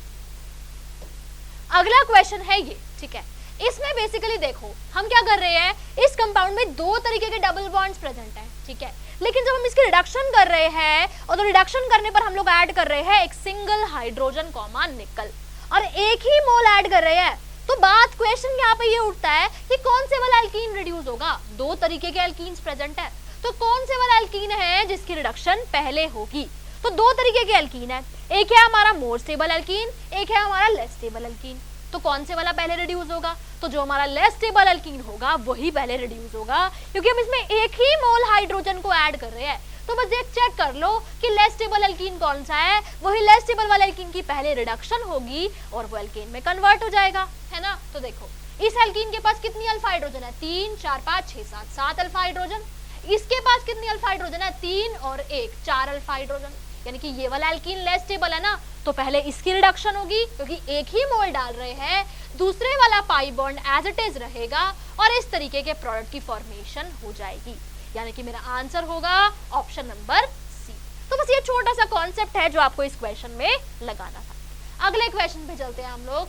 S1: अगला क्वेश्चन है ये, ठीक है। इसमें बेसिकली देखो हम क्या कर रहे हैं, इस कंपाउंड में दो तरीके के डबल बॉन्ड्स प्रेजेंट हैं, ठीक है, लेकिन जब हम इसकी रिडक्शन कर रहे हैं और तो रिडक्शन करने पर हम लोग ऐड कर रहे हैं एक सिंगल हाइड्रोजन कॉमा निकल और एक ही मोल ऐड कर रहे हैं, तो बात क्वेश्चन यहाँ पे ये उठता है कि कौन से वाला एल्कीन रिड्यूस होगा। दो तरीके के एल्कीन्स प्रेजेंट है, तो कौन से वाला एल्कीन है जिसकी रिडक्शन पहले होगी। तो दो तरीके के एल्कीन है, एक है हमारा मोर स्टेबल एल्कीन, एक है हमारा लेस स्टेबल एल्कीन। तो कौन से वाला पहले रिड्यूस होगा, तो जो हमारा लेस स्टेबल एल्कीन होगा वही पहले रिड्यूस होगा, क्योंकि हम इसमें एक ही मोल हाइड्रोजन को ऐड कर रहे हैं। तो बस एक चेक कर लो कि लेस स्टेबल एल्कीन कौन सा है, वही लेस स्टेबल वाले एल्कीन की पहले रिडक्शन होगी और वो एल्कीन में कन्वर्ट हो जाएगा, है ना। तो देखो इस एल्कीन के पास कितनी अल्फा हाइड्रोजन है, 3 4 5 6 7 7 अल्फा हाइड्रोजन। इसके पास कितनी अल्फा हाइड्रोजन है, 3 और 1 4 अल्फा हाइड्रोजन, यानी कि ये वाला एल्कीन लेस स्टेबल है ना, तो पहले इसकी रिडक्शन होगी क्योंकि एक ही मोल डाल रहे हैं, दूसरे वाला pi bond as it is रहेगा और इस तरीके के प्रोडक्ट की फॉर्मेशन हो जाएगी, यानी कि मेरा आंसर होगा ऑप्शन नंबर सी। तो बस ये छोटा सा कॉन्सेप्ट है जो आपको इस क्वेश्चन में लगाना था। अगले क्वेश्चन पे चलते हैं हम लोग।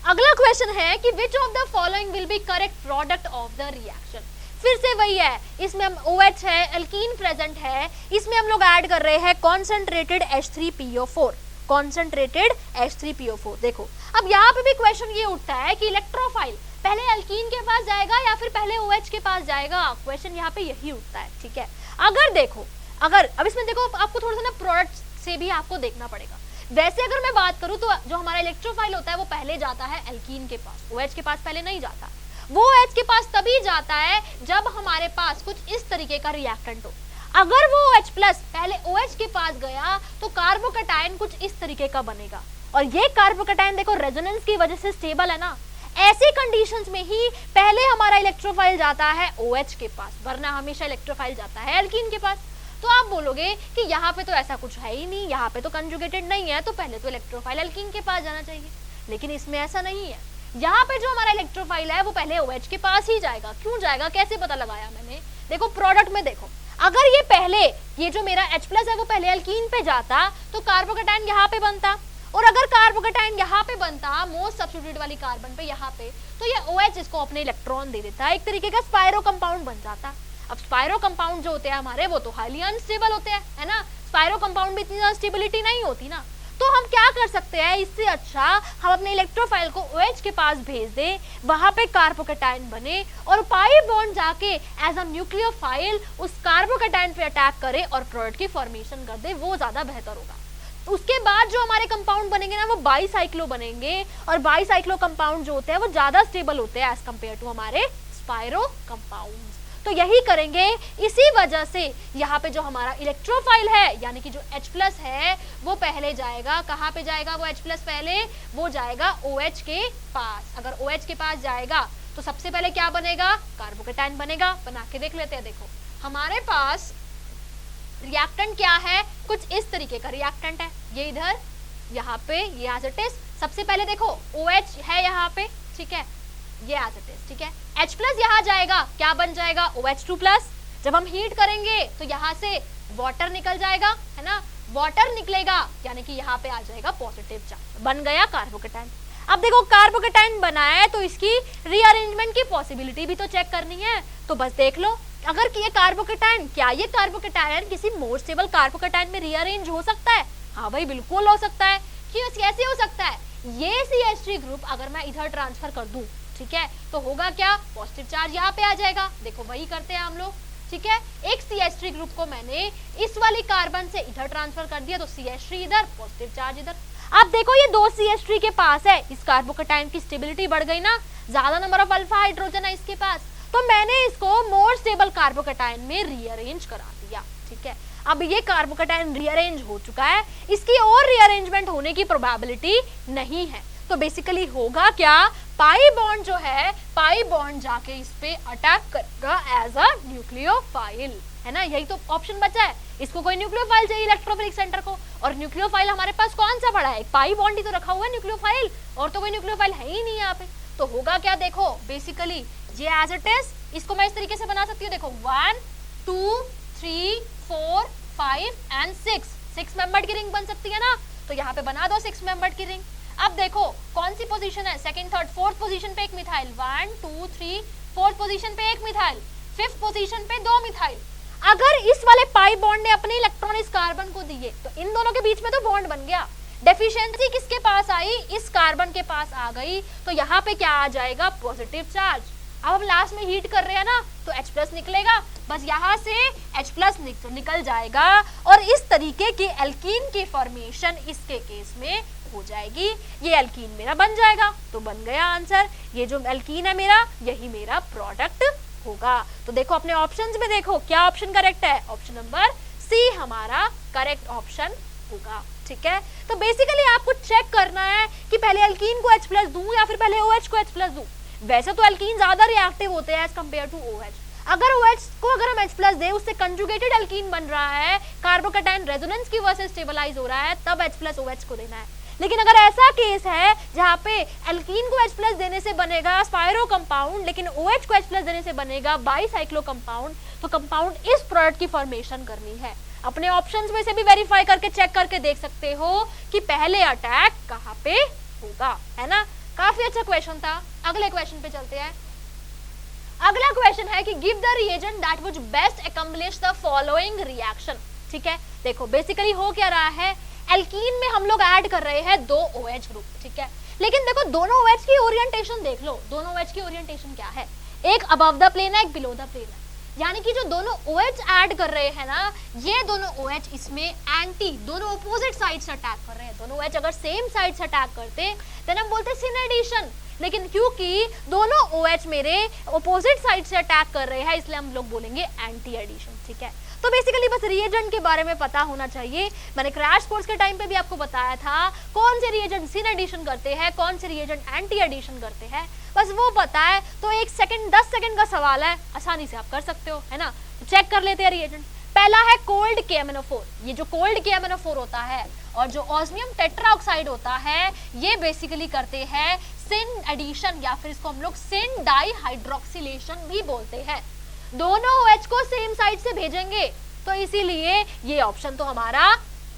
S1: अगला क्वेश्चन है कि which of the following will be correct product of the reaction. फिर से वही है, इसमें हम OH है, एल्कीन प्रेजेंट है, इसमें हम लोग ऐड कर रहे हैं कॉन्सेंट्रेटेड H3PO4, कॉन्सेंट्रेटेड H3PO4। देखो अब यहाँ पे भी क्वेश्चन ये उठता है कि इलेक्ट्रोफाइल पहले एल्कीन के पास जाएगा या फिर पहले OH के पास जाएगा, क्वेश्चन यहाँ पे यही उठता है, ठीक है। अगर देखो, अगर अब इसमें देखो आपको थोड़ा सा ना प्रोडक्ट से भी आपको देखना पड़ेगा। वैसे अगर मैं बात करूं तो जो हमारा इलेक्ट्रोफाइल होता है वो पहले जाता है एल्कीन के पास, OH के पास पहले नहीं जाता। वो OH के पास तभी जाता है जब हमारे पास कुछ इस तरीके का रिएक्टेंट हो। अगर वो OH प्लस पहले OH के पास गया तो कार्बोकैटायन कुछ इस तरीके का बनेगा, और ये कार्बोकैटायन देखो रेजोनेंस की वजह से स्टेबल है ना, ऐसी कंडीशंस में ही पहले हमारा इलेक्ट्रोफाइल जाता है OH के पास, वरना हमेशा इलेक्ट्रोफाइल जाता है एल्कीन के पास। तो आप बोलोगे कि यहाँ पे तो ऐसा कुछ है ही नहीं, यहाँ पे तो कंजुगेटेड नहीं है, तो पहले तो इलेक्ट्रोफाइल एल्कीन के पास जाना चाहिए, लेकिन इसमें ऐसा नहीं है। यहाँ पे जो हमारा इलेक्ट्रोफाइल है वो पहले OH के पास ही जाएगा। क्यों जाएगा, कैसे पता लगाया मैंने, देखो प्रोडक्ट में देखो, अगर ये पहले ये जो मेरा H प्लस है वो पहले एल्कीन पे जाता तो कार्बोकैटायन यहाँ पे बनता, और अगर कार्बोकैटायन यहाँ पे बनता मोस्ट सब्स्टिट्यूट वाली कार्बन पे यहाँ पे, तो ये OH इसको अपने इलेक्ट्रॉन दे देता, एक तरीके का स्पाइरो कंपाउंड बन जाता। अब स्पाइरो कंपाउंड जो होते हैं हमारे वो तो हाईली अनस्टेबल होते हैं, है ना, स्पाइरो कंपाउंड में इतनी स्टेबिलिटी नहीं होती ना। तो हम क्या कर सकते हैं, इससे अच्छा हम अपने इलेक्ट्रोफाइल को OH के पास भेज दें, वहां पे कार्बोकैटायन बने और पाई बॉन्ड जाके एज अ न्यूक्लियोफाइल उस कार्बोकैटायन पे अटैक करे और प्रोडक्ट की फॉर्मेशन कर दे, वो ज्यादा बेहतर होगा। तो उसके बाद जो हमारे कंपाउंड बनेंगे ना वो बाईसाइक्लो बनेंगे, और बाईसाइक्लो कंपाउंड जो होते हैं वो ज्यादा स्टेबल होते हैं एज कम्पेयर टू हमारे स्पाइरो कंपाउंड। तो यही करेंगे, इसी वजह से यहाँ पे जो हमारा इलेक्ट्रोफाइल है यानी कि जो H प्लस है वो पहले जाएगा, कहाँ पे जाएगा वो H प्लस पहले, वो जाएगा OH के पास। अगर OH के पास जाएगा तो सबसे पहले क्या बनेगा, कार्बोकैटायन बनेगा। बना के देख लेते हैं। देखो हमारे पास रिएक्टेंट क्या है, कुछ इस तरीके का रिएक्टेंट है, ये इधर यहाँ पे ये एज इट इज। सबसे पहले देखो OH है यहाँ पे, ठीक है, ये एज इट इज, ठीक है। H प्लस यहाँ जाएगा, क्या बन जाएगा OH2 प्लस। जब हम हीट करेंगे तो यहाँ से वाटर निकल जाएगा, है ना, वाटर निकलेगा यानी कि यहाँ पे आ जाएगा पॉजिटिव चार्ज, बन गया कार्बोकैटायन। अब देखो कार्बोकैटायन बना है तो इसकी रीअरेंजमेंट की पॉसिबिलिटी भी तो चेक करनी है। तो बस देख लो, अगर ये कार्बोकैटायन, क्या ये कार्बोकैटायन किसी मोर स्टेबल कार्बोकैटायन में रीअरेंज हो सकता है? हाँ भाई बिल्कुल हो सकता है। क्यों, कैसे हो सकता है? ये CH3 ग्रुप अगर मैं इधर ट्रांसफर कर दूं, ठीक है, तो होगा क्या, पॉजिटिव चार्ज यहाँ पे आ जाएगा। देखो वही करते हैं हम लोग, ठीक है। एक CH3 ग्रुप को मैंने इस वाली कार्बन से इधर ट्रांसफर कर दिया तो CH3 इधर, पॉजिटिव चार्ज इधर। अब देखो ये दो CH3 के पास है, इस कार्बोकैटायन की स्टेबिलिटी बढ़ गई ना, ज्यादा नंबर ऑफ अल्फा हाइड्रोजन है इसके पास, तो मैंने इसको मोर स्टेबल कार्बोकैटायन में रीअरेंज करा दिया, ठीक है। अब ये कार्बोकैटायन रीअरेंज हो चुका है, इसकी और रीअरेंजमेंट होने की प्रोबेबिलिटी नहीं है। तो बेसिकली होगा क्या, पाई बॉन्ड जो है, पाई बॉन्ड जाके इस पे अटैक करेगा एज अ न्यूक्लियोफाइल, है ना। यही तो ऑप्शन बचा है, इसको कोई न्यूक्लियोफाइल चाहिए इलेक्ट्रोफिलिक सेंटर को, और न्यूक्लियोफाइल हमारे पास कौन सा पड़ा है, पाई बॉन्ड ही तो रखा हुआ है न्यूक्लियोफाइल, और तो कोई न्यूक्लियोफाइल है ही नहीं यहाँ पे। तो होगा क्या, देखो बेसिकली ये एज इट इज, इसको मैं इस तरीके से बना सकती हूँ। देखो 1 2 3 4 5 एंड 6 मेंबर्ड की रिंग बन सकती है ना, तो यहाँ पे बना दो 6 मेंबर्ड की रिंग। अब देखो कौन सी पोजीशन है, सेकंड थर्ड फोर्थ पोजीशन पे एक मिथाइल, 1 2 3 फोर्थ पोजीशन पे एक मिथाइल, फिफ्थ पोजीशन पे 2 मिथाइल। अगर इस वाले पाई बॉन्ड ने अपने इलेक्ट्रॉन इस कार्बन को दिए तो इन दोनों के बीच में तो बॉन्ड बन गया। डेफिशिएंसी किसके पास आई, इस कार्बन के पास आ गई, तो यहाँ पे क्या आ जाएगा, पॉजिटिव चार्ज। अब हम लास्ट में हीट कर रहे हैं ना, तो H प्लस निकलेगा, बस यहाँ से H प्लस निकल जाएगा, और इस तरीके की एल्कीन की फॉर्मेशन इसके केस में हो जाएगी। ये एल्कीन मेरा बन जाएगा, तो बन गया आंसर। ये जो एल्कीन है मेरा, यही मेरा प्रोडक्ट होगा। तो देखो अपने ऑप्शंस में देखो क्या ऑप्शन करेक्ट है, ऑप्शन नंबर सी हमारा करेक्ट ऑप्शन होगा, ठीक है। तो बेसिकली आपको चेक करना है कि पहले एल्कीन को H प्लस दूं या फिर पहले OH को H प्लस दूं। वैसे तो एल्कीन ज्यादा रिएक्टिव होते हैं एज कम्पेयर टू OH। अगर OH को अगर हम H प्लस दे, उससे कंजुगेटेड एल्कीन बन रहा है, कार्बोकैटायन रेजोनेंस की वजह से स्टेबलाइज हो रहा है, तब H प्लस OH को देना है। लेकिन अगर ऐसा केस है जहाँ पे एल्कीन को H प्लस देने से बनेगा स्पाइरो कंपाउंड, लेकिन OH को H प्लस देने से बनेगा बाईसाइक्लो कंपाउंड, तो कंपाउंड इस प्रोडक्ट की फॉर्मेशन करनी है। अपने ऑप्शंस में से भी वेरीफाई करके चेक करके देख सकते हो कि पहले अटैक कहाँ पे होगा, है ना। काफी अच्छा क्वेश्चन था। अगले क्वेश्चन पे चलते हैं। अगला क्वेश्चन है कि give the reagent that would best accomplish the following reaction. ठीक है, देखो बेसिकली हो क्या रहा है, एल्कीन में हम लोग ऐड कर रहे हैं 2 OH ग्रुप। ठीक है, लेकिन देखो दोनों OH की ओरिएंटेशन देख लो, दोनों OH की ओरिएंटेशन क्या है, एक अबव द प्लेन है, एक बिलो द प्लेन है। यानी कि जो दोनों OH ऐड कर रहे हैं ना, ये दोनों OH इसमें एंटी, दोनों अपोजिट साइड से अटैक कर रहे हैं। दोनों OH अगर सेम साइड से अटैक करते देन हम बोलते सिन एडिशन, लेकिन क्योंकि दोनों OH मेरे अपोजिट साइड से अटैक कर रहे हैं इसलिए हम लोग बोलेंगे एंटी एडिशन। ठीक है, तो बेसिकली बस रिएजेंट के बारे में पता होना चाहिए। मैंने क्रैश कोर्स के टाइम पे भी आपको बताया था कौन से रिएजेंट सिन एडिशन करते हैं, कौन से रिएजेंट एंटी एडिशन करते हैं, बस वो पता है तो 1 सेकंड 10 सेकंड का सवाल है, आसानी से आप कर सकते हो, है ना। तो चेक कर लेते हैं रिएजेंट। पहला है कोल्ड KMnO4। ये जो कोल्ड KMnO4 होता है और जो ऑस्मियम टेट्राऑक्साइड होता है, ये बेसिकली करते हैं सिन एडिशन, या फिर इसको हम लोग सिन डाइहाइड्रोक्सिलेशन भी बोलते हैं। दोनों OH को सेम साइड से भेजेंगे, तो इसीलिए ये ऑप्शन तो हमारा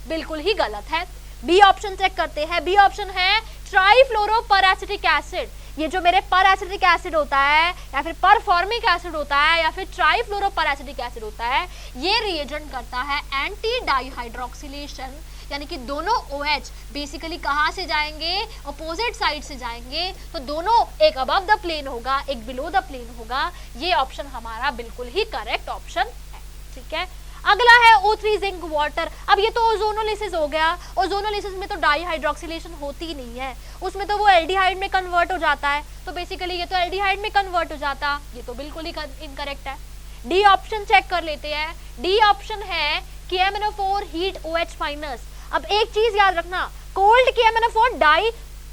S1: बिल्कुल ही गलत है। बी ऑप्शन चेक करते हैं। बी ऑप्शन है ट्राइफ्लोरोपरएसिटिक एसिड। ये जो मेरे परएसिटिक एसिड होता है या फिर परफॉर्मिक एसिड होता है या फिर ट्राइफ्लोरोपरएसिटिक एसिड होता है, ये रिएजेंट करता है एंटी डाइहाइड्रोक्सिलेशन। यानी कि दोनों OH बेसिकली कहाँ से जाएंगे, अपोजिट साइड से जाएंगे, तो दोनों एक अबव द प्लेन होगा, एक बिलो द प्लेन होगा। ये ऑप्शन हमारा बिल्कुल ही करेक्ट ऑप्शन है। ठीक है, अगला है O3 जिंक वाटर। अब ये तो ओजोनोलिसिस हो गया। ओजोनोलिसिस में तो डाइहाइड्रोक्सिलेशन होती ही नहीं है, उसमें तो वो एल्डिहाइड में कन्वर्ट हो जाता है, तो बेसिकली ये तो एल्डिहाइड में कन्वर्ट हो जाता, ये तो बिल्कुल ही इनकरेक्ट है। डी ऑप्शन चेक कर लेते हैं। डी ऑप्शन है KMnO4 हीट OH माइनस। अब एक चीज याद रखना, कोल्ड KMnO4 डाई,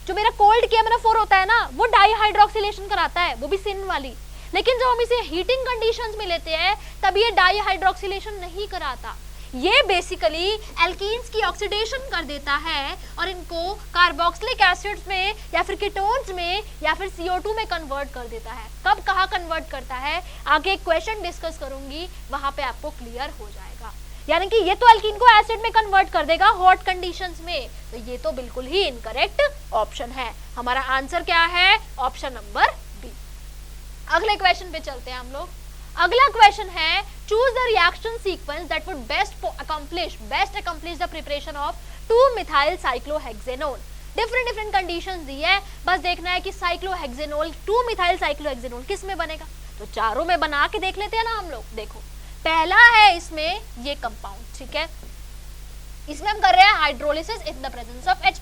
S1: जो मेरा कोल्ड KMnO4 होता है ना, वो डाइहाइड्रोक्सिलेशन कराता है, वो भी सिन वाली, लेकिन जब हम इसे हीटिंग कंडीशंस में लेते हैं तब ये डाइहाइड्रोक्सिलेशन नहीं कराता। ये बेसिकली एल्कीन्स की ऑक्सीडेशन कर देता है और इनको कार्बोक्सिलिक एसिड्स में या फिर कीटोन्स में या फिर CO2 में कन्वर्ट कर देता है। कब कहाँ कन्वर्ट करता है, आगे एक क्वेश्चन डिस्कस करूंगी, वहां पे आपको क्लियर हो जाएगा। यानी कि ये तो एल्कीन को एसिड में कन्वर्ट कर देगा हॉट कंडीशंस में, तो ये तो बिल्कुल ही इनकरेक्ट ऑप्शन है। हमारा आंसर क्या है, ऑप्शन नंबर बी। अगले क्वेश्चन पे चलते हैं हम लोग। अगला क्वेश्चन है choose the reaction sequence that would best accomplish the preparation of two methyl cyclohexanol. Different conditions दी है, बस देखना है कि साइक्लोहेक्सेनोल 2-मिथाइल साइक्लोहेक्सेनोल किस में बनेगा, तो चारों में बना के देख लेते हैं ना हम लोग। देखो पहला है इसमें ये कंपाउंड, ठीक है, इसमें हम कर रहे हैं hydrolysis in the presence of H+,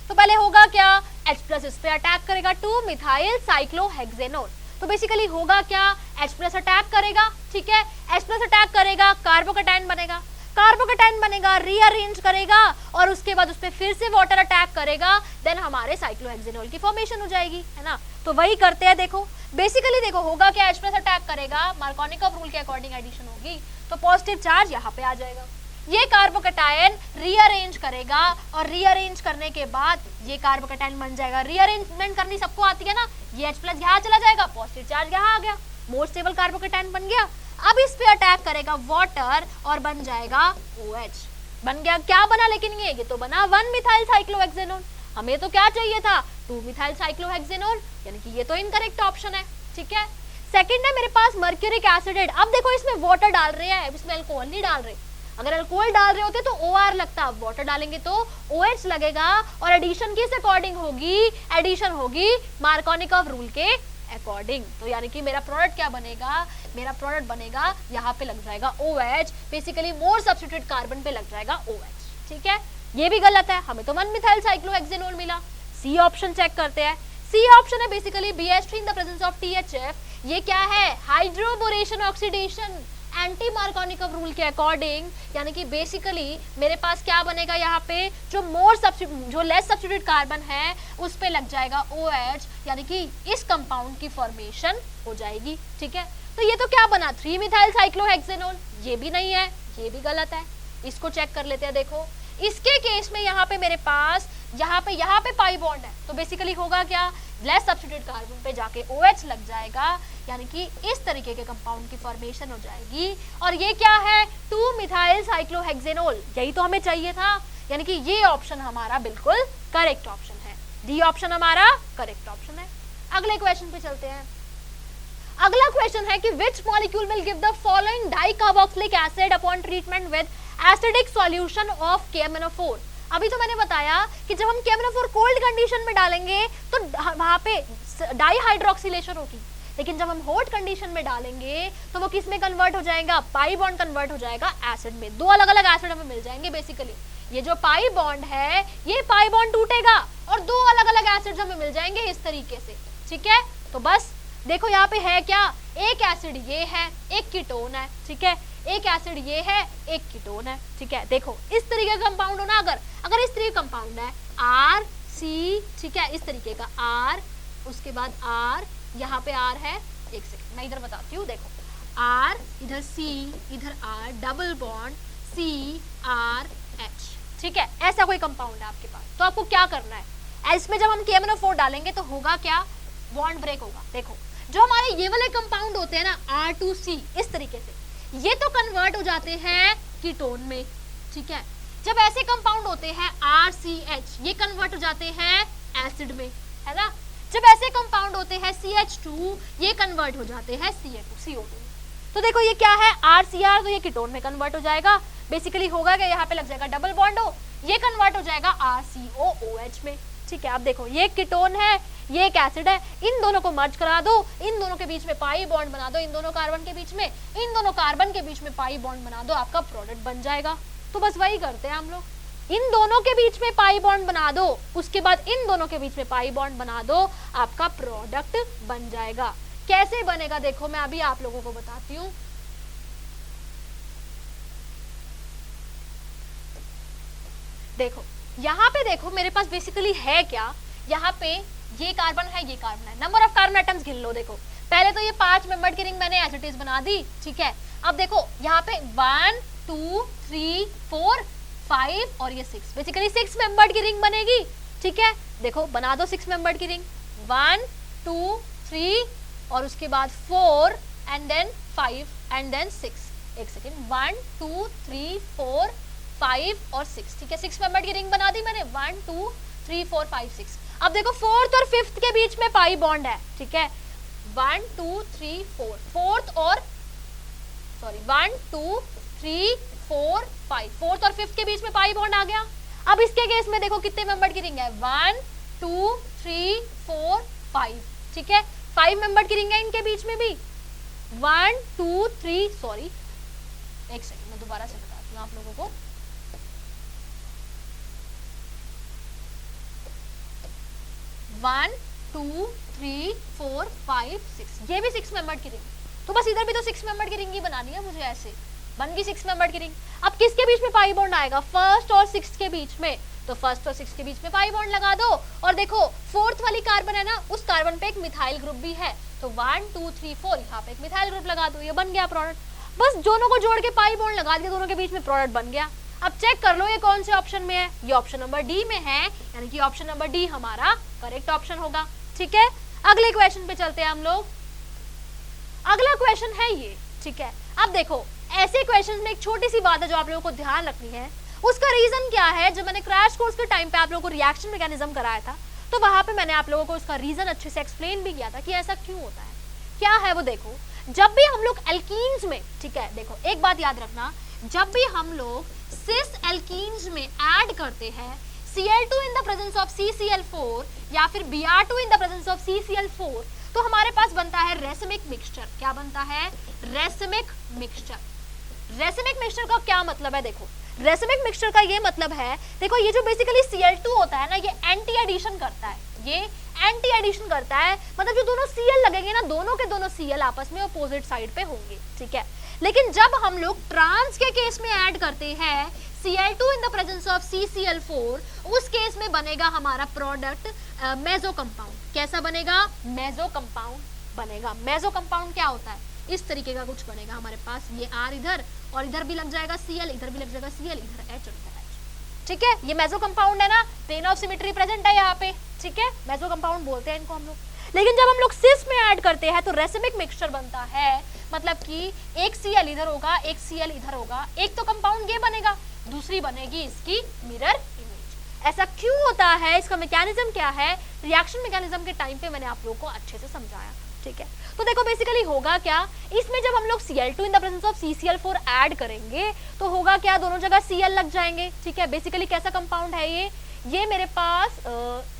S1: तो पहले होगा क्या, H+ इस पे अटैक करेगा 2-मिथाइल साइक्लोहेक्सेनोल, तो बेसिकली होगा क्या, H+ अटैक करेगा, ठीक है, H+ अटैक करेगा, कार्बोकैटायन बनेगा, कार्बोकैटायन बनेगा, रीअरेंज करेगा और उसके बाद उस पे फिर से वाटर अटैक करेगा, देन हमारे साइक्लोहेक्सेनोल की फॉर्मेशन हो जाएगी, है ना। तो वही करते हैं। देखो बेसिकली देखो होगा क्या, H+ अटैक करेगा, मार्कोनिकॉफ रूल के अकॉर्डिंग एडिशन होगी, तो पॉजिटिव चार्ज यहाँ पे आ जाएगा। ये कार्बोकैटायन रीअरेंज करेगा और रीअरेंज करने के बाद ये कार्बोकैटायन बन जाएगा। रीअरेंजमेंट करनी सबको आती है ना, ये H+ यहाँ चला जाएगा, पॉजिटिव चार्ज यहाँ आ गया, मोर स्टेबल कार्बोकैटायन बन गया। अब इस पे अटैक करेगा वाटर और बन जाएगा OH, बन गया क्या बना, लेकिन ये तो बना 1-मिथाइल साइक्लोहेक्सेनोल, हमें तो क्या चाहिए था 2-मिथाइल साइक्लोहेक्सेनोल, यानी कि ये तो इनकरेक्ट ऑप्शन है, ठीक है। सेकंड है मेरे पास मर्क्यूरिक एसिड। अब देखो इसमें वाटर डाल रहे हैं, इसमें अल्कोहल नहीं डाल रहे, अगर अल्कोहल डाल रहे होते तो OR लगता, अब वाटर डालेंगे तो OH लगेगा और एडिशन किस अकॉर्डिंग होगी, एडिशन होगी मार्कोनिकॉफ रूल के अकॉर्डिंग। तो यानी कि मेरा प्रोडक्ट क्या बनेगा, मेरा प्रोडक्ट बनेगा यहाँ पे लग जाएगा OH, बेसिकली मोर सब्स्टिट्यूट कार्बन पे लग जाएगा OH, ठीक है। ये भी गलत है, हमें तो 1-मिथाइल साइक्लोहेक्सेनोल मिला। सी ऑप्शन चेक करते हैं। सी ऑप्शन है basically BH3 in the presence of THF। ये क्या है, hydroboration oxidation, anti Markovnikov rule के अकॉर्डिंग, यानी कि बेसिकली मेरे पास क्या बनेगा यहाँ पे, जो लेस सब्स्टिट्यूट कार्बन है उस पे लग जाएगा OH, यानी कि इस कंपाउंड की फॉर्मेशन हो जाएगी, ठीक है। तो ये तो क्या बना 3-मिथाइल साइक्लोहेक्सेनोल, ये भी नहीं है, ये भी गलत है। इसको चेक कर लेते हैं। देखो इसके केस में यहाँ पे मेरे पास यहाँ पे पाई बॉन्ड है, तो बेसिकली होगा क्या, लेस सब्स्टिट्यूट कार्बन पे जाके OH लग जाएगा, यानी कि इस तरीके के कंपाउंड की फॉर्मेशन हो जाएगी। और ये क्या है 2-मिथाइल साइक्लोहेक्सेनोल, यही तो हमें चाहिए था, यानी कि ये ऑप्शन हमारा बिल्कुल करेक्ट ऑप्शन है। डी ऑप्शन हमारा करेक्ट ऑप्शन है। अगले क्वेश्चन पे चलते हैं। अगला क्वेश्चन है कि which molecule will give the following dicarboxylic acid upon treatment with acidic solution of KMnO4। अभी तो मैंने बताया कि जब हम KMnO4 कोल्ड कंडीशन में डालेंगे तो वहां पे डाइहाइड्रोक्सिलेशन होगी, लेकिन जब हम हॉट कंडीशन में डालेंगे तो वो किस में कन्वर्ट हो जाएगा, पाई बॉन्ड कन्वर्ट हो जाएगा एसिड में। दो अलग अलग एसिड हमें मिल जाएंगे बेसिकली। ये जो पाई बॉन्ड है ये पाई बॉन्ड टूटेगा और दो अलग अलग एसिड हमें मिल जाएंगे इस तरीके से, ठीक है। तो बस देखो यहाँ पे है क्या, एक एसिड ये है, एक कीटोन है, ठीक है, एक एसिड ये है, एक कीटोन है, ठीक है। देखो इस तरीके का कंपाउंड हो ना, अगर इस तरीके का कंपाउंड है आर सी, ठीक है, इस तरीके का आर, उसके बाद आर, यहाँ पे आर है, एक सेकंड मैं इधर बताती हूँ, देखो आर, इधर सी, इधर R, double bond C R H, ठीक है, ऐसा कोई कंपाउंड है आपके पास। तो आपको क्या करना है, इसमें जब हम KMnO4 डालेंगे तो होगा क्या, बॉन्ड ब्रेक होगा। देखो जो हमारे ये वाले कंपाउंड होते हैं ना R2C, इस तरीके से ये तो कन्वर्ट हो जाते हैं कीटोन में, ठीक है। जब ऐसे कंपाउंड होते हैं RCH, ये कन्वर्ट हो जाते हैं एसिड में, है ना। जब ऐसे कंपाउंड होते हैं CH2, ये कन्वर्ट हो जाते हैं CO2। तो देखो ये क्या है RCR, तो ये कीटोन में कन्वर्ट हो जाएगा। बेसिकली होगा कि यहाँ पे लग जाएगा डबल बॉन्ड हो, ये कन्वर्ट हो जाएगा RCOOH में, ठीक है। अब देखो ये कीटोन है, ये एक एसिड है, इन दोनों को मर्ज करा दो, इन दोनों के बीच में पाई बॉन्ड बना दो, इन दोनों कार्बन के बीच में, इन दोनों कार्बन के बीच में पाई बॉन्ड बना दो, आपका प्रोडक्ट बन जाएगा। तो बस वही करते हैं हम लोग, इन दोनों के बीच में पाई बॉन्ड बना दो, उसके बाद इन दोनों के बीच में पाई बॉन्ड बना दो, आपका प्रोडक्ट बन जाएगा। कैसे बनेगा देखो मैं अभी आप लोगों को बताती हूँ। देखो यहाँ पे देखो मेरे पास बेसिकली है क्या, यहाँ पे ये कार्बन है, ये कार्बन है, नंबर ऑफ कार्बन एटम्स गिन लो। देखो पहले तो ये 5 मेंबर्ड की रिंग मैंने एज इट इज बना दी, ठीक है। अब देखो यहाँ पे 1 2 3 4 5 और ये 6, बेसिकली 6 मेंबर्ड की रिंग बनेगी, ठीक है। देखो बना दो 6 मेंबर्ड की रिंग, 1 2 3 और उसके बाद 4 एंड देन 5 एंड देन 6। एक सेकेंड, 1 2 3 4 5 और 6, ठीक है। 6 मेंबर्ड की रिंग बना दी मैंने, 1 2 3 4 5 6। अब देखो 4th और 5th के बीच में पाई बॉन्ड है, ठीक है। 1 2 3 4, 4th और सॉरी 1 2 3 4 5, 4th और 5th के बीच में पाई बॉन्ड आ गया। अब इसके केस में देखो कितने मेंबर्ड की रिंग है, 1 2 3 4 5, ठीक है। 5 मेंबर्ड की रिंग है इनके बीच में भी, 1 2 3 सॉरी एक सेकंड मैं दोबारा से बताती हूँ आप लोगों को। 1 2 3 4 5 6, ये भी 6 मेंबर्ड की रिंग। तो बस इधर भी तो 6 मेंबर्ड की रिंग ही बनानी है मुझे, ऐसे बन गई 6 मेंबर्ड की रिंग। अब किसके बीच में पाई बॉन्ड आएगा, 1st और 6th के बीच में, तो 1st और 6th के बीच में पाई बॉन्ड लगा दो। और देखो 4th वाली कार्बन है ना, उस कार्बन पे एक मिथाइल ग्रुप भी है, तो 1 2 3 4 यहाँ पे एक मिथाइल ग्रुप लगा दो, ये बन गया प्रोडक्ट। बस दोनों को जोड़ के पाई बॉन्ड लगा दिया, दोनों के बीच में प्रोडक्ट बन गया। अब चेक कर लो ये कौन से ऑप्शन में है, ये ऑप्शन नंबर डी में है, यानी कि ऑप्शन नंबर डी हमारा करेक्ट ऑप्शन होगा, ठीक है। अगले क्वेश्चन पे चलते हैं हम लोग। अगला क्वेश्चन है ये, ठीक है। अब देखो ऐसे क्वेश्चन में एक छोटी सी बात है जो आप लोगों को ध्यान रखनी है। उसका रीजन क्या है, जब मैंने क्रैश कोर्स के टाइम पे आप लोगों को रिएक्शन मैकेनिज्म कराया था तो वहां पे मैंने आप लोगों को उसका रीजन अच्छे से एक्सप्लेन भी किया था कि ऐसा क्यों होता है। क्या है वो देखो, जब भी हम लोग एल्कीन्स में, ठीक है, देखो एक बात याद रखना, जब भी हम लोग सिस एल्कीन्स में ऐड करते हैं Cl2 in the presence of CCl4 या फिर Br2 in the presence of CCl4, तो हमारे पास बनता है रेसिमिक मिक्सचर। क्या बनता है, रेसिमिक मिक्सचर। रेसिमिक मिक्सचर का क्या मतलब है, देखो रेसिमिक मिक्सचर का ये मतलब है, देखो ये जो बेसिकली Cl2 होता है ना, ये एंटी एडिशन करता है, ये एंटी एडिशन करता है, मतलब जो दोनों Cl लगेंगे ना, दोनों के दोनों Cl आपस में अपोजिट साइड पे होंगे, ठीक है। लेकिन जब हम लोग ट्रांस के केस में ऐड करते हैं Cl2 in the presence of CCl4, उस केस में बनेगा हमारा प्रोडक्ट मेसो कंपाउंड। कैसा बनेगा, मेसो कंपाउंड बनेगा। मेसो कंपाउंड क्या होता है, इस तरीके का कुछ बनेगा हमारे पास, ये R इधर और इधर भी लग जाएगा Cl, इधर भी लग जाएगा Cl, इधर H और इधर H, ठीक है। ये मेसो कंपाउंड है ना, प्लेन ऑफ सिमेट्री प्रेजेंट है यहाँ पे, ठीक है, मेसो कंपाउंड बोलते हैं इनको हम लोग। लेकिन जब हम लोग सिस में ऐड करते हैं तो रेसिमिक मिक्सचर बनता है, मतलब कि एक Cl इधर होगा, एक Cl इधर होगा, एक तो कंपाउंड ये बनेगा, दूसरी बनेगी इसकी मिरर इमेज। ऐसा क्यों होता है, इसका मैकेनिज्म क्या है, रिएक्शन मैकेनिज्म के टाइम पे मैंने आप लोगों को अच्छे से समझाया। ठीक है। तो देखो बेसिकली होगा क्या, इसमें जब हम लोग Cl2 in the presence of CCl4 add करेंगे तो होगा क्या, दोनों जगह Cl लग जाएंगे, ठीक है। बेसिकली कैसा कंपाउंड है ये मेरे पास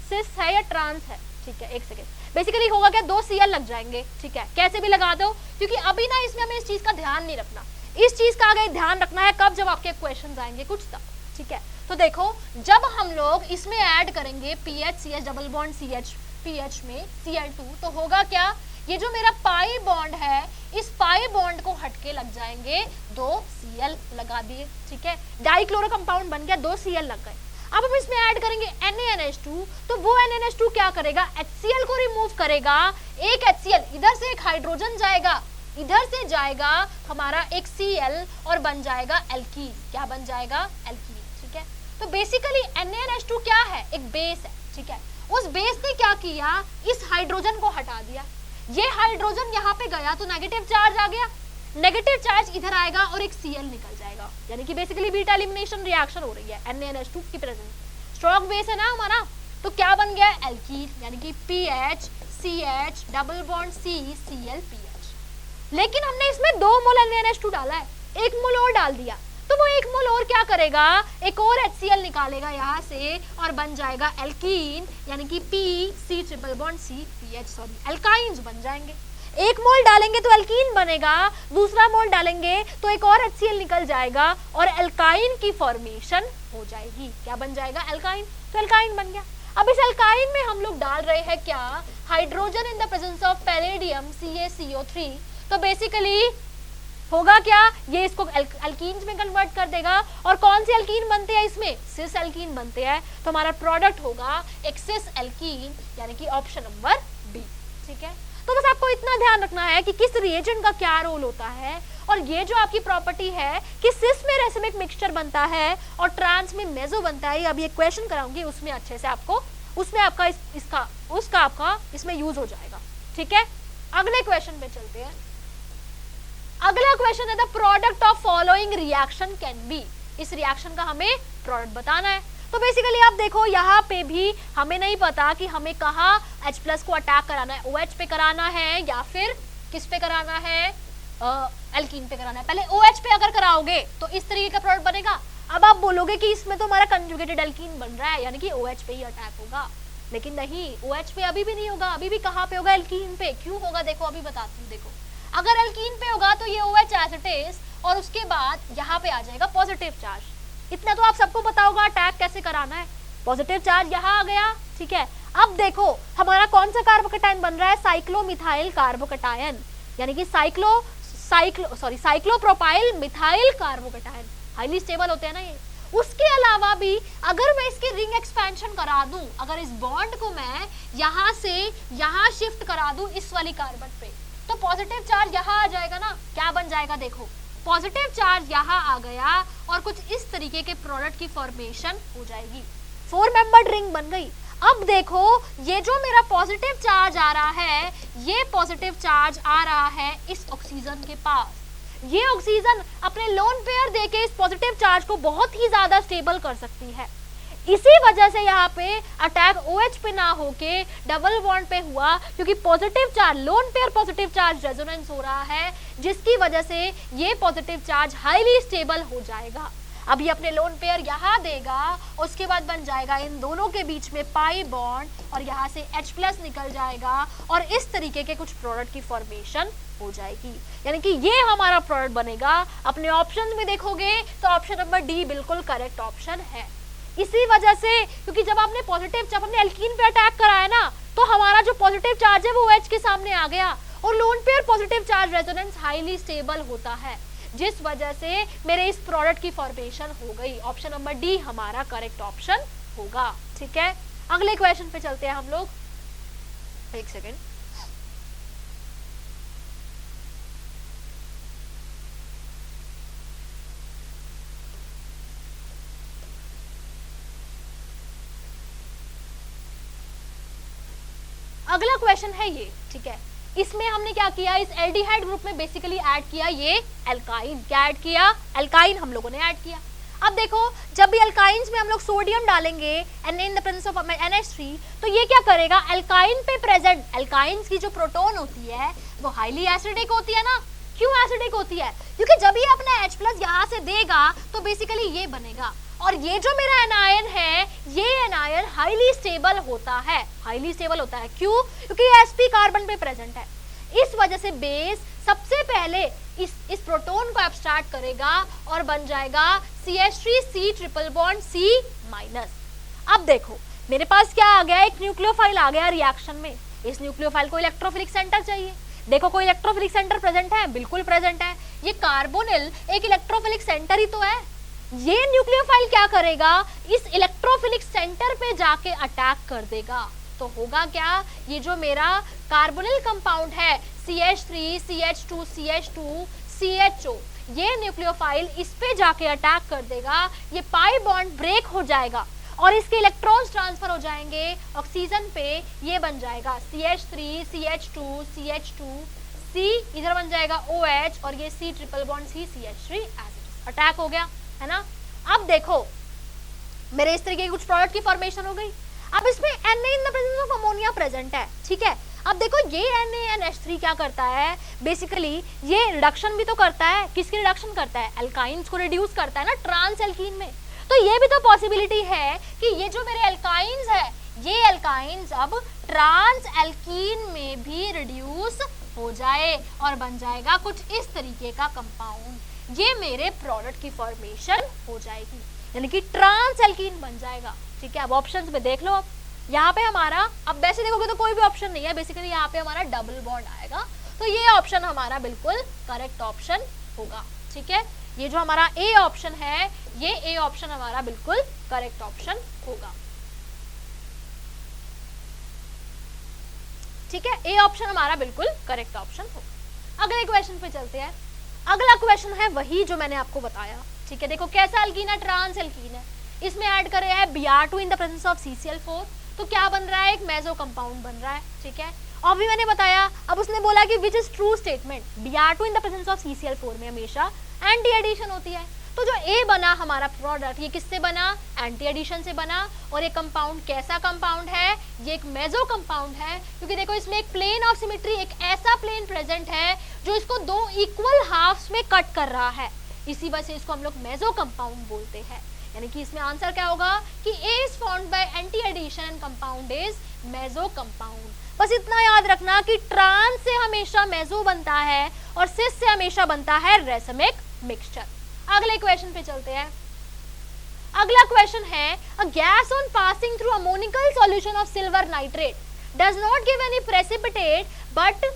S1: सिस है या ट्रांस है, ठीक है। एक सेकेंड, बेसिकली होगा क्या, 2 Cl लग जाएंगे, ठीक है। कैसे भी लगा दो, क्योंकि अभी ना इसमें हमें इस चीज का ध्यान नहीं रखना, इस चीज का आगे ध्यान रखना है कब, जब आपके क्वेश्चन आएंगे कुछ तब, ठीक है। तो देखो जब हम लोग इसमें ऐड करेंगे PHCH double bond CH PH में Cl2 तो होगा क्या, ये जो मेरा पाई बॉन्ड है इस पाई बॉन्ड को हटके लग जाएंगे 2 Cl लगा दिए, ठीक है। डाइक्लोरो कंपाउंड बन गया, 2 Cl लग गए। अब हम इसमें ऐड करेंगे NaNH2 तो वो NaNH2 क्या करेगा, HCl को रिमूव करेगा, एक HCl इधर से एक हाइड्रोजन जाएगा, इधर से जाएगा हमारा एक Cl और बन जाएगा एल्कीन, क्या बन जाएगा, एल्कीन, ठीक है। तो बेसिकली NaNH2 क्या है, एक बेस है, ठीक है। उस बेस ने क्या किया, इस हाइड्रोजन को हटा दिया, ये हाइड्रोजन यहाँ पे गया तो नेगेटिव चार्ज आ गया, नेगेटिव चार्ज इधर आएगा और एक Cl निकल जाएगा, यानी कि बेसिकली बीटा एलिमिनेशन रिएक्शन हो रही है NaNH2 की प्रेजेंस। स्ट्रॉन्ग बेस है ना हमारा, तो क्या बन गया, एल्कीन, यानी कि PHCH डबल बॉन्ड CClPH। लेकिन हमने इसमें 2 मोल NaNH2 डाला है, 1 मोल और डाल दिया, तो वो 1 मोल और क्या करेगा, एक और HCl निकालेगा यहाँ से और बन जाएगा एल्कीन, यानी कि PC triple bond CPH, sorry alkynes बन जाएंगे। 1 मोल डालेंगे तो एल्कीन बनेगा, दूसरा मोल डालेंगे तो एक और HCl निकल जाएगा और एल्काइन की फॉर्मेशन हो जाएगी, क्या बन जाएगा, एल्काइन। तो एल्काइन बन गया। अब इस एल्काइन में हम लोग डाल रहे हैं क्या, hydrogen in the presence of palladium CaCO3, तो बेसिकली होगा क्या, ये इसको एल्कीन्स में कन्वर्ट कर देगा और कौन से एल्कीन बनते हैं इसमें, सिस एल्कीन बनते हैं, तो हमारा प्रोडक्ट होगा एक सिस एल्कीन, यानी कि ऑप्शन नंबर बी, ठीक है। तो बस आपको इतना ध्यान रखना है कि किस रिएजेंट का क्या रोल होता है, और ये जो आपकी प्रॉपर्टी है कि सिस में रेसिमिक मिक्सचर बनता है और ट्रांस में मेसो बनता है, अभी एक क्वेश्चन कराऊंगी उसमें अच्छे से आपको, उसमें आपका उसका आपका इसमें यूज हो जाएगा, ठीक है। अगले क्वेश्चन पे चलते हैं। अगला क्वेश्चन है the product of following reaction can be, इस रिएक्शन का हमें प्रोडक्ट बताना है। तो बेसिकली आप देखो यहाँ पे भी हमें नहीं पता कि हमें कहाँ H+ को अटैक कराना है, OH पे कराना है या फिर किस पे कराना है, एल्कीन पे कराना है। पहले OH पे अगर कराओगे तो इस तरीके का प्रोडक्ट बनेगा। अब आप बोलोगे कि इसमें तो हमारा कंजुगेटेड एल्कीन बन रहा है, यानी कि OH पे ही अटैक होगा, लेकिन नहीं, OH पे अभी भी नहीं होगा, अभी भी कहाँ पे होगा, एल्कीन पे। क्यों होगा, देखो अभी बताती हूँ। देखो अगर एल्कीन पे होगा तो ये OH एसिटेस और उसके बाद यहाँ पे आ जाएगा पॉजिटिव चार्ज, इतना तो आप सबको पता होगा अटैक कैसे कराना है। पॉजिटिव चार्ज यहाँ आ गया, ठीक है। अब देखो हमारा कौन सा कार्बोकैटायन बन रहा है, साइक्लोमिथाइल कार्बोकैटायन, यानी कि cyclopropyl methyl carbocation, highly stable होते हैं ना ये। उसके अलावा भी अगर मैं इसके रिंग एक्सपेंशन करा दूं, अगर इस बॉन्ड को मैं यहाँ से यहाँ शिफ्ट करा दूं इस वाली कार्बन पे, तो पॉजिटिव चार्ज यहाँ आ जाएगा ना, क्या बन जाएगा, देखो पॉजिटिव चार्ज यहाँ आ गया और कुछ इस तरीके के प्रोडक्ट की फॉर्मेशन हो जाएगी, 4 मेंबर्ड रिंग बन गई। अब देखो ये जो मेरा पॉजिटिव चार्ज आ रहा है, ये पॉजिटिव चार्ज आ रहा है इस ऑक्सीजन के पास, ये ऑक्सीजन अपने लोन पेयर देके इस पॉजिटिव चार्ज को बहुत ही ज्यादा स्टेबल कर सकती है। इसी वजह से यहाँ पे अटैक OH पे ना होके डबल बॉन्ड पे हुआ, क्योंकि positive charge, lone pair positive charge resonance हो रहा है, जिसकी वजह से ये पॉजिटिव चार्ज हाईली स्टेबल हो जाएगा। अब ये अपने लोन पेयर यहाँ देगा, उसके बाद बन जाएगा इन दोनों के बीच में पाई बॉन्ड और यहाँ से H+ निकल जाएगा और इस तरीके के कुछ प्रोडक्ट की फॉर्मेशन हो जाएगी, यानी कि ये हमारा प्रोडक्ट बनेगा। अपने ऑप्शन में देखोगे तो ऑप्शन नंबर डी बिल्कुल करेक्ट ऑप्शन है। इसी वजह से, क्योंकि जब आपने पॉजिटिव, जब हमने एल्कीन पे अटैक कराया ना, तो हमारा जो पॉजिटिव चार्ज है वो OH के सामने आ गया और lone pair positive charge resonance highly stable होता है, जिस वजह से मेरे इस प्रोडक्ट की फॉर्मेशन हो गई। ऑप्शन नंबर डी हमारा करेक्ट ऑप्शन होगा, ठीक है। अगले क्वेश्चन पे चलते हैं हम लोग, एक सेकेंड। अगला क्वेश्चन है ये, ठीक है। इसमें हमने क्या किया, इस एल्डिहाइड ग्रुप में बेसिकली ऐड किया ये एल्काइन, क्या ऐड किया, एल्काइन हम लोगों ने ऐड किया। अब देखो जब भी अल्काइंस में हम लोग सोडियम डालेंगे in the presence of NH3, तो ये क्या करेगा, अल्काइन पे प्रेजेंट अल्काइंस की जो प्रोटोन होती है वो हाईली एसिडिक होती है ना। क्यों एसिडिक होती है, क्योंकि जब ये अपना H+ यहाँ से देगा तो बेसिकली ये बनेगा, और ये जो मेरा एनायन है ये एनायन हाईली स्टेबल होता है, हाईली स्टेबल होता है। क्यों, क्योंकि sp कार्बन पे प्रेजेंट है। इस वजह से बेस सबसे पहले इस प्रोटोन को एब्स्ट्रैक्ट करेगा और बन जाएगा CH3 ट्रिपल बॉन्ड C-। अब देखो मेरे पास क्या आ गया, एक न्यूक्लियोफाइल आ गया रिएक्शन में। इस न्यूक्लियोफाइल को इलेक्ट्रोफिलिक सेंटर चाहिए। देखो कोई इलेक्ट्रोफिलिक सेंटर प्रेजेंट है, बिल्कुल प्रेजेंट है। ये कार्बोनिल एक इलेक्ट्रोफिलिक सेंटर ही तो है। ये न्यूक्लियोफाइल क्या करेगा, इस इलेक्ट्रोफिलिक सेंटर पे जाके अटैक कर देगा। तो होगा क्या, ये जो मेरा कार्बोनिल कंपाउंड है CH3 CH2 CH2 CHO, ये न्यूक्लियोफाइल इस पे जाके अटैक कर देगा, ये पाई बॉन्ड ब्रेक हो जाएगा और इसके इलेक्ट्रॉन्स ट्रांसफर हो जाएंगे ऑक्सीजन पे। ये बन जाएगा CH3 CH2 CH2 C, इधर बन जाएगा OH और ये C triple bond C CH3 acid, attack हो गया है ना। अब देखो मेरे इस तरीके की कुछ प्रोडक्ट की फॉर्मेशन हो गई। अब इसमें Na in the presence of ammonia present है, ठीक है। अब देखो ये NaNH3 क्या करता है, बेसिकली ये रिडक्शन भी तो करता है। किसकी रिडक्शन करता है, अल्काइंस को रिड्यूस करता है ना ट्रांस एल्कीन में। तो ये भी तो पॉसिबिलिटी है कि ये जो मेरे अल्काइंस है ये अल्काइंस अब ट्रांस एल्कीन में भी रिड्यूस हो जाए और बन जाएगा कुछ इस तरीके का कंपाउंड। ये मेरे प्रोडक्ट की फॉर्मेशन हो जाएगी, यानी कि ट्रांस एल्कीन बन जाएगा, ठीक है। अब ऑप्शंस में देख लो, अब यहाँ पे हमारा, अब वैसे देखोगे तो कोई भी ऑप्शन नहीं है, बेसिकली यहाँ पे हमारा डबल बॉन्ड आएगा, तो ये ऑप्शन हमारा बिल्कुल करेक्ट ऑप्शन होगा, ठीक है। ये जो हमारा ए ऑप्शन है, ये ए ऑप्शन हमारा बिल्कुल करेक्ट ऑप्शन होगा, ठीक है। ए ऑप्शन हमारा बिल्कुल करेक्ट ऑप्शन होगा। अगले क्वेश्चन पे चलते हैं। अगला क्वेश्चन है वही जो मैंने आपको बताया, ठीक है। देखो कैसा एल्कीन है, ट्रांस एल्कीन है। इसमें ऐड करे है Br2 in the presence of CCl4, तो क्या बन रहा है, एक मेसो कंपाउंड बन रहा है, ठीक है। और भी मैंने बताया, अब उसने बोला कि which is true statement, Br2 in the presence of CCl4 में हमेशा एंटी एडिशन होती है। तो जो ए बना हमारा प्रोडक्ट, ये किससे बना, एंटी एडिशन से बना। और ये कंपाउंड कैसा कंपाउंड है, ये एक मेसो कंपाउंड है, क्योंकि देखो इसमें एक प्लेन ऑफ सिमेट्री, एक ऐसा प्लेन प्रेजेंट है जो इसको दो इक्वल हाफ्स में कट कर रहा है, इसी वजह से इसको हम लोग मेसो कंपाउंड बोलते हैं। यानी कि इसमें आंसर क्या होगा कि A is formed by anti addition and compound is meso compound। बस इतना याद रखना कि ट्रांस से हमेशा मेसो बनता है और सिस से हमेशा बनता है रेसमिक मिक्सचर। अगले क्वेश्चन पे चलते हैं। अगला क्वेश्चन है, a gas on passing through ammonical solution of silver nitrate does not give any precipitate but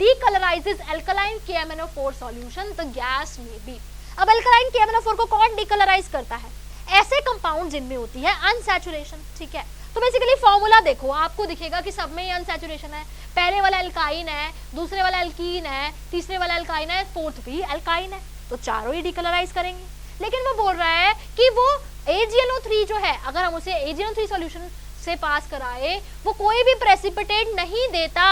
S1: decolorizes alkaline KMnO4 solution, the gas may be। अब अल्कलाइन KMnO4 को कौन डिकलराइज करता है, ऐसे कंपाउंड जिनमें होती है अनसैचुरेशन, ठीक है। तो बेसिकली फॉर्मूला देखो, आपको दिखेगा कि सब में ही अनसैचुरेशन है। पहले वाला एल्काइन है, दूसरे वाला एल्कीन है, तीसरे वाला एल्काइन है, फोर्थ भी एल्काइन है, तो चारों ही डिकलराइज करेंगे। लेकिन वो बोल रहा है कि वो AgNO3 जो है, अगर हम उसे AgNO3 सॉल्यूशन से पास कराए, वो कोई भी प्रेसिपिटेट नहीं देता।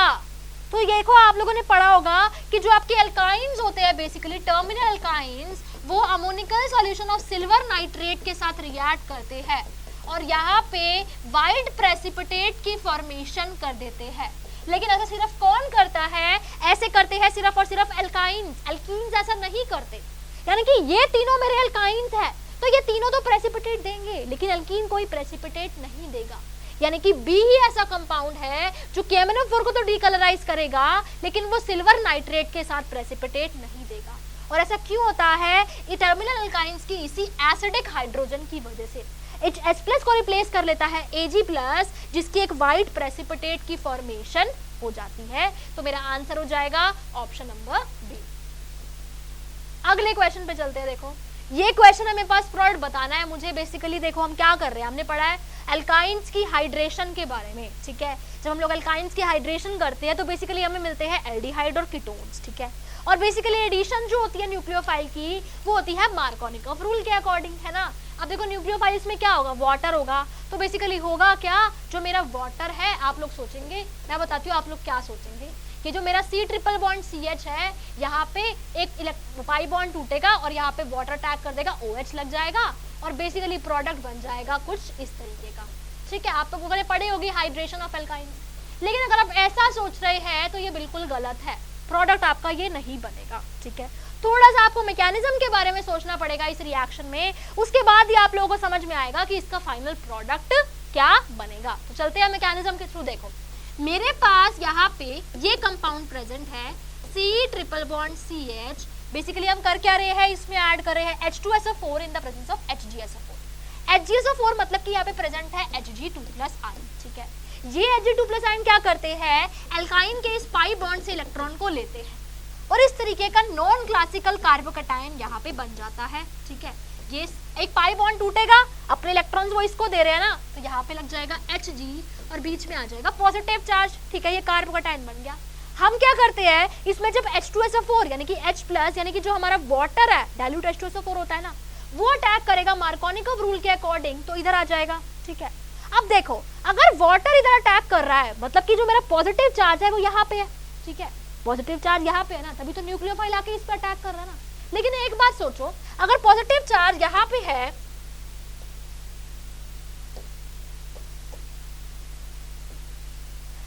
S1: तो देखो आप लोगों ने पढ़ा होगा कि जो आपके एल्काइंस होते हैं, बेसिकली टर्मिनल एल्काइंस, वो ammoniacal solution of silver nitrate के साथ रिएक्ट करते हैं और यहाँ पे वाइट प्रेसिपिटेट की फॉर्मेशन कर देते हैं। लेकिन ऐसा सिर्फ कौन करता है, ऐसे करते हैं सिर्फ और सिर्फ एल्काइंस, एल्कीन्स ऐसा नहीं करते। यानी कि ये तीनों मेरे एल्काइंस है, तो ये तीनों तो प्रेसिपिटेट देंगे, लेकिन एल्कीन कोई प्रेसिपिटेट नहीं देगा। यानी कि बी ही ऐसा कंपाउंड है जो KMnO4 को तो डिकलराइज करेगा, लेकिन वो सिल्वर नाइट्रेट के साथ प्रेसिपिटेट नहीं देगा। और ऐसा क्यों होता है, ये टर्मिनल अल्काइंस की इसी एसिडिक हाइड्रोजन की वजह से H+ को रिप्लेस कर लेता है Ag+, जिसकी एक वाइट प्रेसिपिटेट की फॉर्मेशन हो जाती है। तो मेरा आंसर हो जाएगा ऑप्शन नंबर बी। अगले क्वेश्चन पे चलते हैं। देखो ये क्वेश्चन हमें पास प्रोडक्ट बताना है मुझे। बेसिकली देखो हम क्या कर रहे हैं, हमने पढ़ा है एल्काइंस की हाइड्रेशन के बारे में, ठीक है। जब हम लोग एल्काइंस की हाइड्रेशन करते हैं तो बेसिकली हमें मिलते हैं एल्डिहाइड और कीटोन्स, ठीक है। और बेसिकली एडिशन जो होती है न्यूक्लियोफाइल की, वो होती है मार्कोनिकॉफ रूल के अकॉर्डिंग, है ना। अब देखो न्यूक्लियोफाइल्स में क्या होगा, वाटर होगा, तो बेसिकली होगा क्या, जो मेरा वाटर है, आप लोग सोचेंगे, मैं बताती हूँ आप लोग क्या सोचेंगे, कि जो मेरा C ट्रिपल बॉन्ड CH है, यहाँ पे एक पाई बॉन्ड टूटेगा और यहाँ पे वाटर अटैक कर देगा, OH लग जाएगा और बेसिकली प्रोडक्ट बन जाएगा कुछ इस तरीके का, ठीक है। आप लोगों ने पढ़ी होगी हाइड्रेशन ऑफ एल्काइन, लेकिन अगर आप ऐसा सोच रहे हैं तो ये बिल्कुल गलत है, प्रोडक्ट आपका ये नहीं बनेगा, ठीक है। थोड़ा सा आपको मैकेनिज्म के बारे में सोचना पड़ेगा इस रिएक्शन में, उसके बाद ही आप लोगों को समझ में आएगा कि इसका फाइनल प्रोडक्ट क्या बनेगा। तो चलते हैं मैकेनिज्म के थ्रू। देखो मेरे पास यहाँ पे ये कंपाउंड प्रेजेंट है C triple bond CH, basically हम कर क्या रहे हैं, इसमें ऐड कर रहे हैं H2SO4 in the presence of HgSO4। HgSO4 मतलब कि यहाँ पे प्रेजेंट है Hg2+I, ठीक है। ये Hg2+ आयन क्या करते हैं, एल्काइन के इस पाई बॉन्ड से इलेक्ट्रॉन को लेते हैं और इस तरीके का नॉन क्लासिकल कार्बोकैटायन यहाँ पे बन जाता है, ठीक है। ये एक पाई बॉन्ड टूटेगा, अपने इलेक्ट्रॉन्स वो इसको दे रहे हैं ना, तो यहाँ पे लग जाएगा Hg और बीच में आ जाएगा पॉजिटिव चार्ज, ठीक है। ये कार्बोकैटायन बन गया। हम क्या करते हैं, इसमें जब H2SO4 यानी कि H+ यानी कि जो हमारा वाटर है, डाइल्यूट H2SO4 होता है ना, वो अटैक करेगा मार्कोनिकॉव रूल के अकॉर्डिंग, तो इधर आ जाएगा, ठीक है। अब देखो अगर वाटर इधर अटैक कर रहा है, मतलब कि जो मेरा पॉजिटिव चार्ज है वो यहाँ पे है, ठीक है। पॉजिटिव चार्ज यहाँ पे है ना, तभी तो न्यूक्लियोफाइल आके इस पे अटैक कर रहा है ना। लेकिन एक बात सोचो, अगर पॉजिटिव चार्ज यहाँ पे है,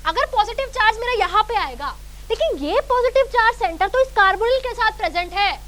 S1: अगर पॉजिटिव चार्ज मेरा यहाँ पे आएगा, लेकिन ये पॉजिटिव चार्ज सेंटर तो इस कार्बोनिल के साथ प्रेजेंट है,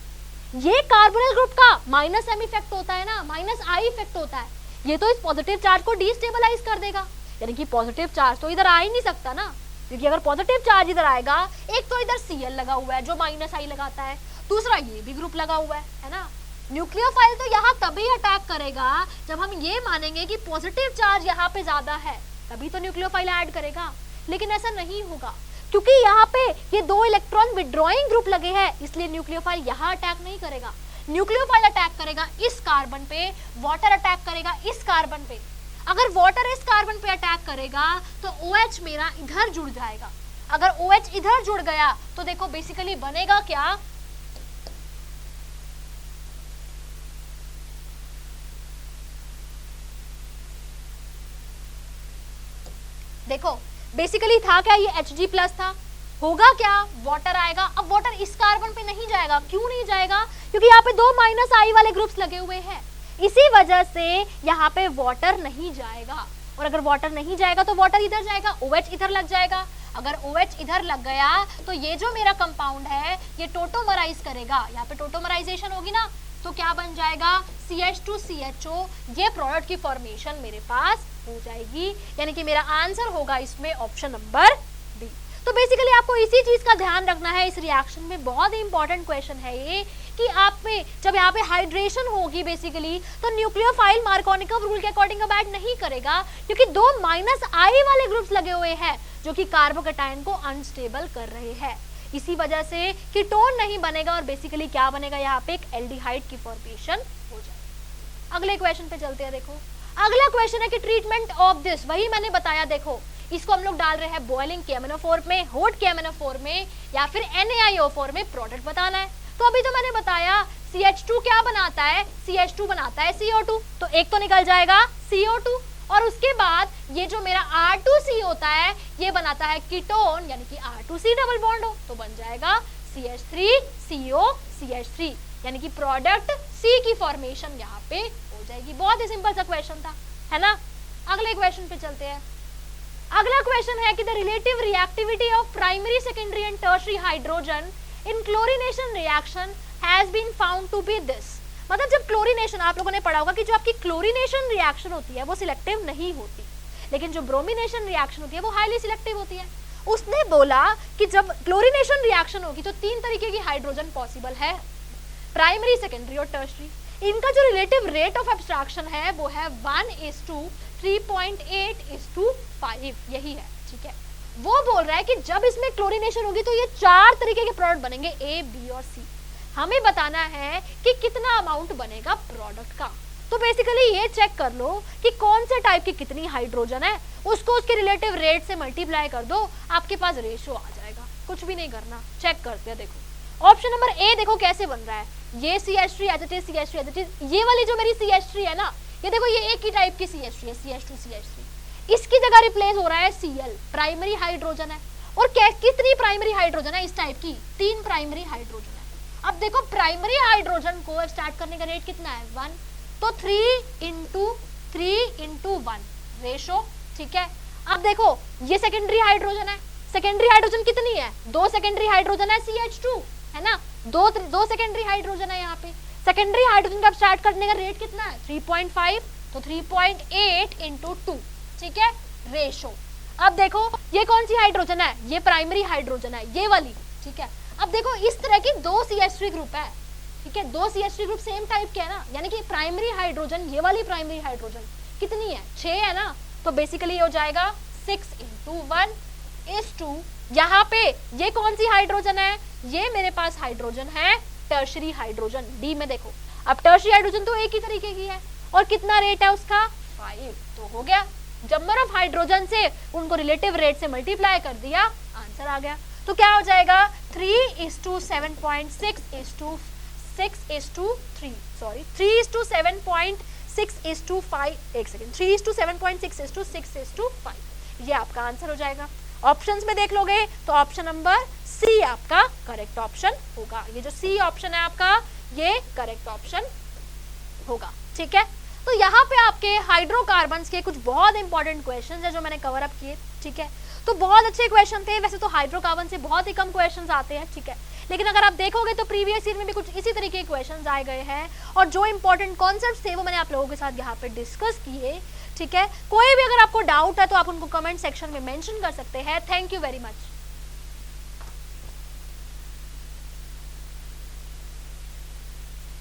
S1: ये कार्बोनिल ग्रुप का -m इफेक्ट होता है ना, -I इफेक्ट होता है, ये तो इस पॉजिटिव चार्ज को डिस्टेबलाइज कर देगा, यानी कि पॉजिटिव चार्ज तो इधर आ ही नहीं सकता ना, क्योंकि अगर पॉजिटिव चार्ज इधर आएगा, एक तो इधर Cl लगा हुआ है जो -I लगाता है, दूसरा ये भी ग्रुप लगा हुआ है ना। न्यूक्लियोफाइल तो यहाँ तभी अटैक करेगा जब हम ये मानेंगे कि पॉजिटिव चार्ज यहाँ पे ज्यादा है, तभी तो न्यूक्लियोफाइल ऐड करेगा, लेकिन ऐसा नहीं होगा क्योंकि यहाँ पे ये दो इलेक्ट्रॉन विड्रॉइंग ग्रुप लगे हैं, इसलिए न्यूक्लियोफाइल यहाँ अटैक नहीं करेगा। न्यूक्लियोफाइल अटैक करेगा इस कार्बन पे, वाटर अटैक करेगा इस कार्बन पे। अगर वाटर इस कार्बन पे अटैक करेगा तो OH मेरा इधर जुड़ जाएगा। अगर OH इधर जुड़ गया तो देखो बेसिकली बनेगा क्या, देखो बेसिकली था क्या, ये Hg+ था, होगा क्या, वाटर आएगा। अब वाटर इस कार्बन पे नहीं जाएगा, क्यों नहीं जाएगा, क्योंकि यहाँ पे दो -I वाले ग्रुप्स लगे हुए हैं, इसी वजह से यहाँ पे वाटर नहीं जाएगा। और अगर वाटर नहीं जाएगा तो वाटर इधर जाएगा, OH इधर लग जाएगा। अगर OH इधर लग गया तो ये जो मेरा कंपाउंड है ये टोटोमराइज करेगा, यहाँ पे टोटोमराइजेशन होगी ना, तो क्या बन जाएगा CH2CHO, ये प्रोडक्ट की फॉर्मेशन मेरे पास हो जाएगी, यानी कि मेरा आंसर होगा इसमें ऑप्शन नंबर डी। तो बेसिकली आपको इसी चीज का ध्यान रखना है इस रिएक्शन में, बहुत ही इंपॉर्टेंट क्वेश्चन है ये, कि आप में जब यहाँ पे हाइड्रेशन होगी बेसिकली तो न्यूक्लियोफाइल मार्कोनिकॉव रूल के अकॉर्डिंग अब ऐड नहीं करेगा, क्योंकि दो -I वाले ग्रुप्स लगे हुए हैं जो कि कार्बोकैटायन को अनस्टेबल कर रहे हैं, इसी वजह से कीटोन नहीं बनेगा और बेसिकली क्या बनेगा, यहाँ पे एक एल्डिहाइड की फॉर्मेशन हो जाएगी। अगले क्वेश्चन पे चलते हैं। देखो अगला क्वेश्चन है कि ट्रीटमेंट ऑफ दिस, वही मैंने बताया, देखो इसको हम लोग डाल रहे हैं बॉइलिंग KMnO4 में, हॉट KMnO4 में या फिर NaIO4 में प्रोडक्ट बताना है। तो अभी तो मैंने बताया CH2 क्या बनाता है, CH2 बनाता है CO2, तो एक तो निकल जाएगा CO2 और उसके बाद ये जो मेरा R2C होता है ये बनाता है कीटोन, यानी कि R2C डबल बॉन्ड हो तो बन जाएगा CH3CO CH3, यानी कि प्रोडक्ट C की फॉर्मेशन यहाँ पे हो जाएगी। बहुत ही सिंपल सा क्वेश्चन था, है ना। अगले क्वेश्चन पे चलते हैं। अगला क्वेश्चन है कि the relative reactivity of primary, secondary and tertiary hydrogen in chlorination reaction has been found to be this. मतलब जब क्लोरीनेशन, आप लोगों ने पढ़ा होगा कि जो आपकी क्लोरीनेशन रिएक्शन होती है वो सिलेक्टिव नहीं होती, लेकिन जो ब्रोमिनेशन रिएक्शन होती है वो हाईली सिलेक्टिव होती है। उसने बोला कि जब क्लोरीनेशन रिएक्शन होगी तो 3 तरीके की हाइड्रोजन पॉसिबल है, प्राइमरी, सेकेंडरी और टर्शियरी। इनका जो रिलेटिव रेट ऑफ एब्स्ट्रैक्शन है वो है 1:3.8:5, यही है, ठीक है। वो बोल रहा है कि जब इसमें क्लोरीनेशन होगी तो ये 4 तरीके के प्रोडक्ट बनेंगे, A, B और C। हमें बताना है कि कितना अमाउंट बनेगा प्रोडक्ट का। तो बेसिकली ये चेक कर लो कि कौन से टाइप की कितनी हाइड्रोजन है, उसको उसके रिलेटिव रेट से मल्टीप्लाई कर दो, आपके पास रेशियो आ जाएगा। कुछ भी नहीं करना, चेक करते हैं। देखो ऑप्शन नंबर A देखो कैसे बन रहा है, ये CH3 as it is, CH3 as it is, ये वाली जो मेरी CH3 है ना, ये देखो ये एक ही टाइप की CH3 है, CH2 CH3, इसकी जगह रिप्लेस हो रहा है Cl, प्राइमरी हाइड्रोजन है। और कितनी प्राइमरी हाइड्रोजन है इस टाइप की, 3 प्राइमरी हाइड्रोजन है। अब देखो प्राइमरी हाइड्रोजन को स्टार्ट करने का रेट कितना है, 1, तो 3 × 1 ठीक है। अब देखो ये सेकेंडरी हाइड्रोजन है, सेकेंडरी हाइड्रोजन कितनी है, 2 सेकेंडरी हाइड्रोजन है CH2 है ना, दो सेकेंडरी हाइड्रोजन है यहाँ पे। सेकेंडरी हाइड्रोजन का स्टार्ट करने का रेट कितना है 3.5, तो 3.8 × 2 ठीक है रेशो। अब देखो ये कौन सी हाइड्रोजन है, ये प्राइमरी हाइड्रोजन है ये वाली ठीक है। अब देखो इस तरह की 2 CH3 ग्रुप है ठीक है, 2 CH3 ग्रुप सेम टाइप के है ना, यानी कि प्राइमरी हाइड्रोजन ये वाली प्राइमरी हाइड्रोजन कितनी है 6 है ना, तो बेसिकली हो जाएगा 6 × 1 = यहाँ पे ये कौन सी हाइड्रोजन है, ये मेरे पास हाइड्रोजन है टर्शरी हाइड्रोजन डी में। देखो अब टर्शरी हाइड्रोजन तो एक ही तरीके की है और कितना रेट है उसका 5, तो हो गया नंबर ऑफ हाइड्रोजन से उनको रिलेटिव रेट से मल्टीप्लाई कर दिया, आंसर आ गया। तो क्या हो जाएगा 3:7.6:6:5 ये आपका आंसर हो जाएगा। ऑप्शंस में देख लोगे तो ऑप्शन नंबर सी आपका करेक्ट ऑप्शन होगा। ये जो सी ऑप्शन है आपका ये करेक्ट ऑप्शन होगा ठीक है। तो यहाँ पे आपके हाइड्रोकार्बन्स के कुछ बहुत इंपॉर्टेंट क्वेश्चंस है जो मैंने कवर अप किए ठीक है। तो बहुत अच्छे क्वेश्चन थे, वैसे तो हाइड्रोकार्बन से बहुत ही कम क्वेश्चंस आते हैं ठीक है, लेकिन अगर आप देखोगे तो प्रीवियस ईयर में भी कुछ इसी तरीके के क्वेश्चंस आए गए हैं और जो इंपॉर्टेंट कॉन्सेप्ट्स थे वो मैंने आप लोगों के साथ यहाँ पे डिस्कस किए ठीक है। कोई भी अगर आपको डाउट है तो आप उनको कमेंट सेक्शन में मेंशन कर सकते हैं। Thank you very much.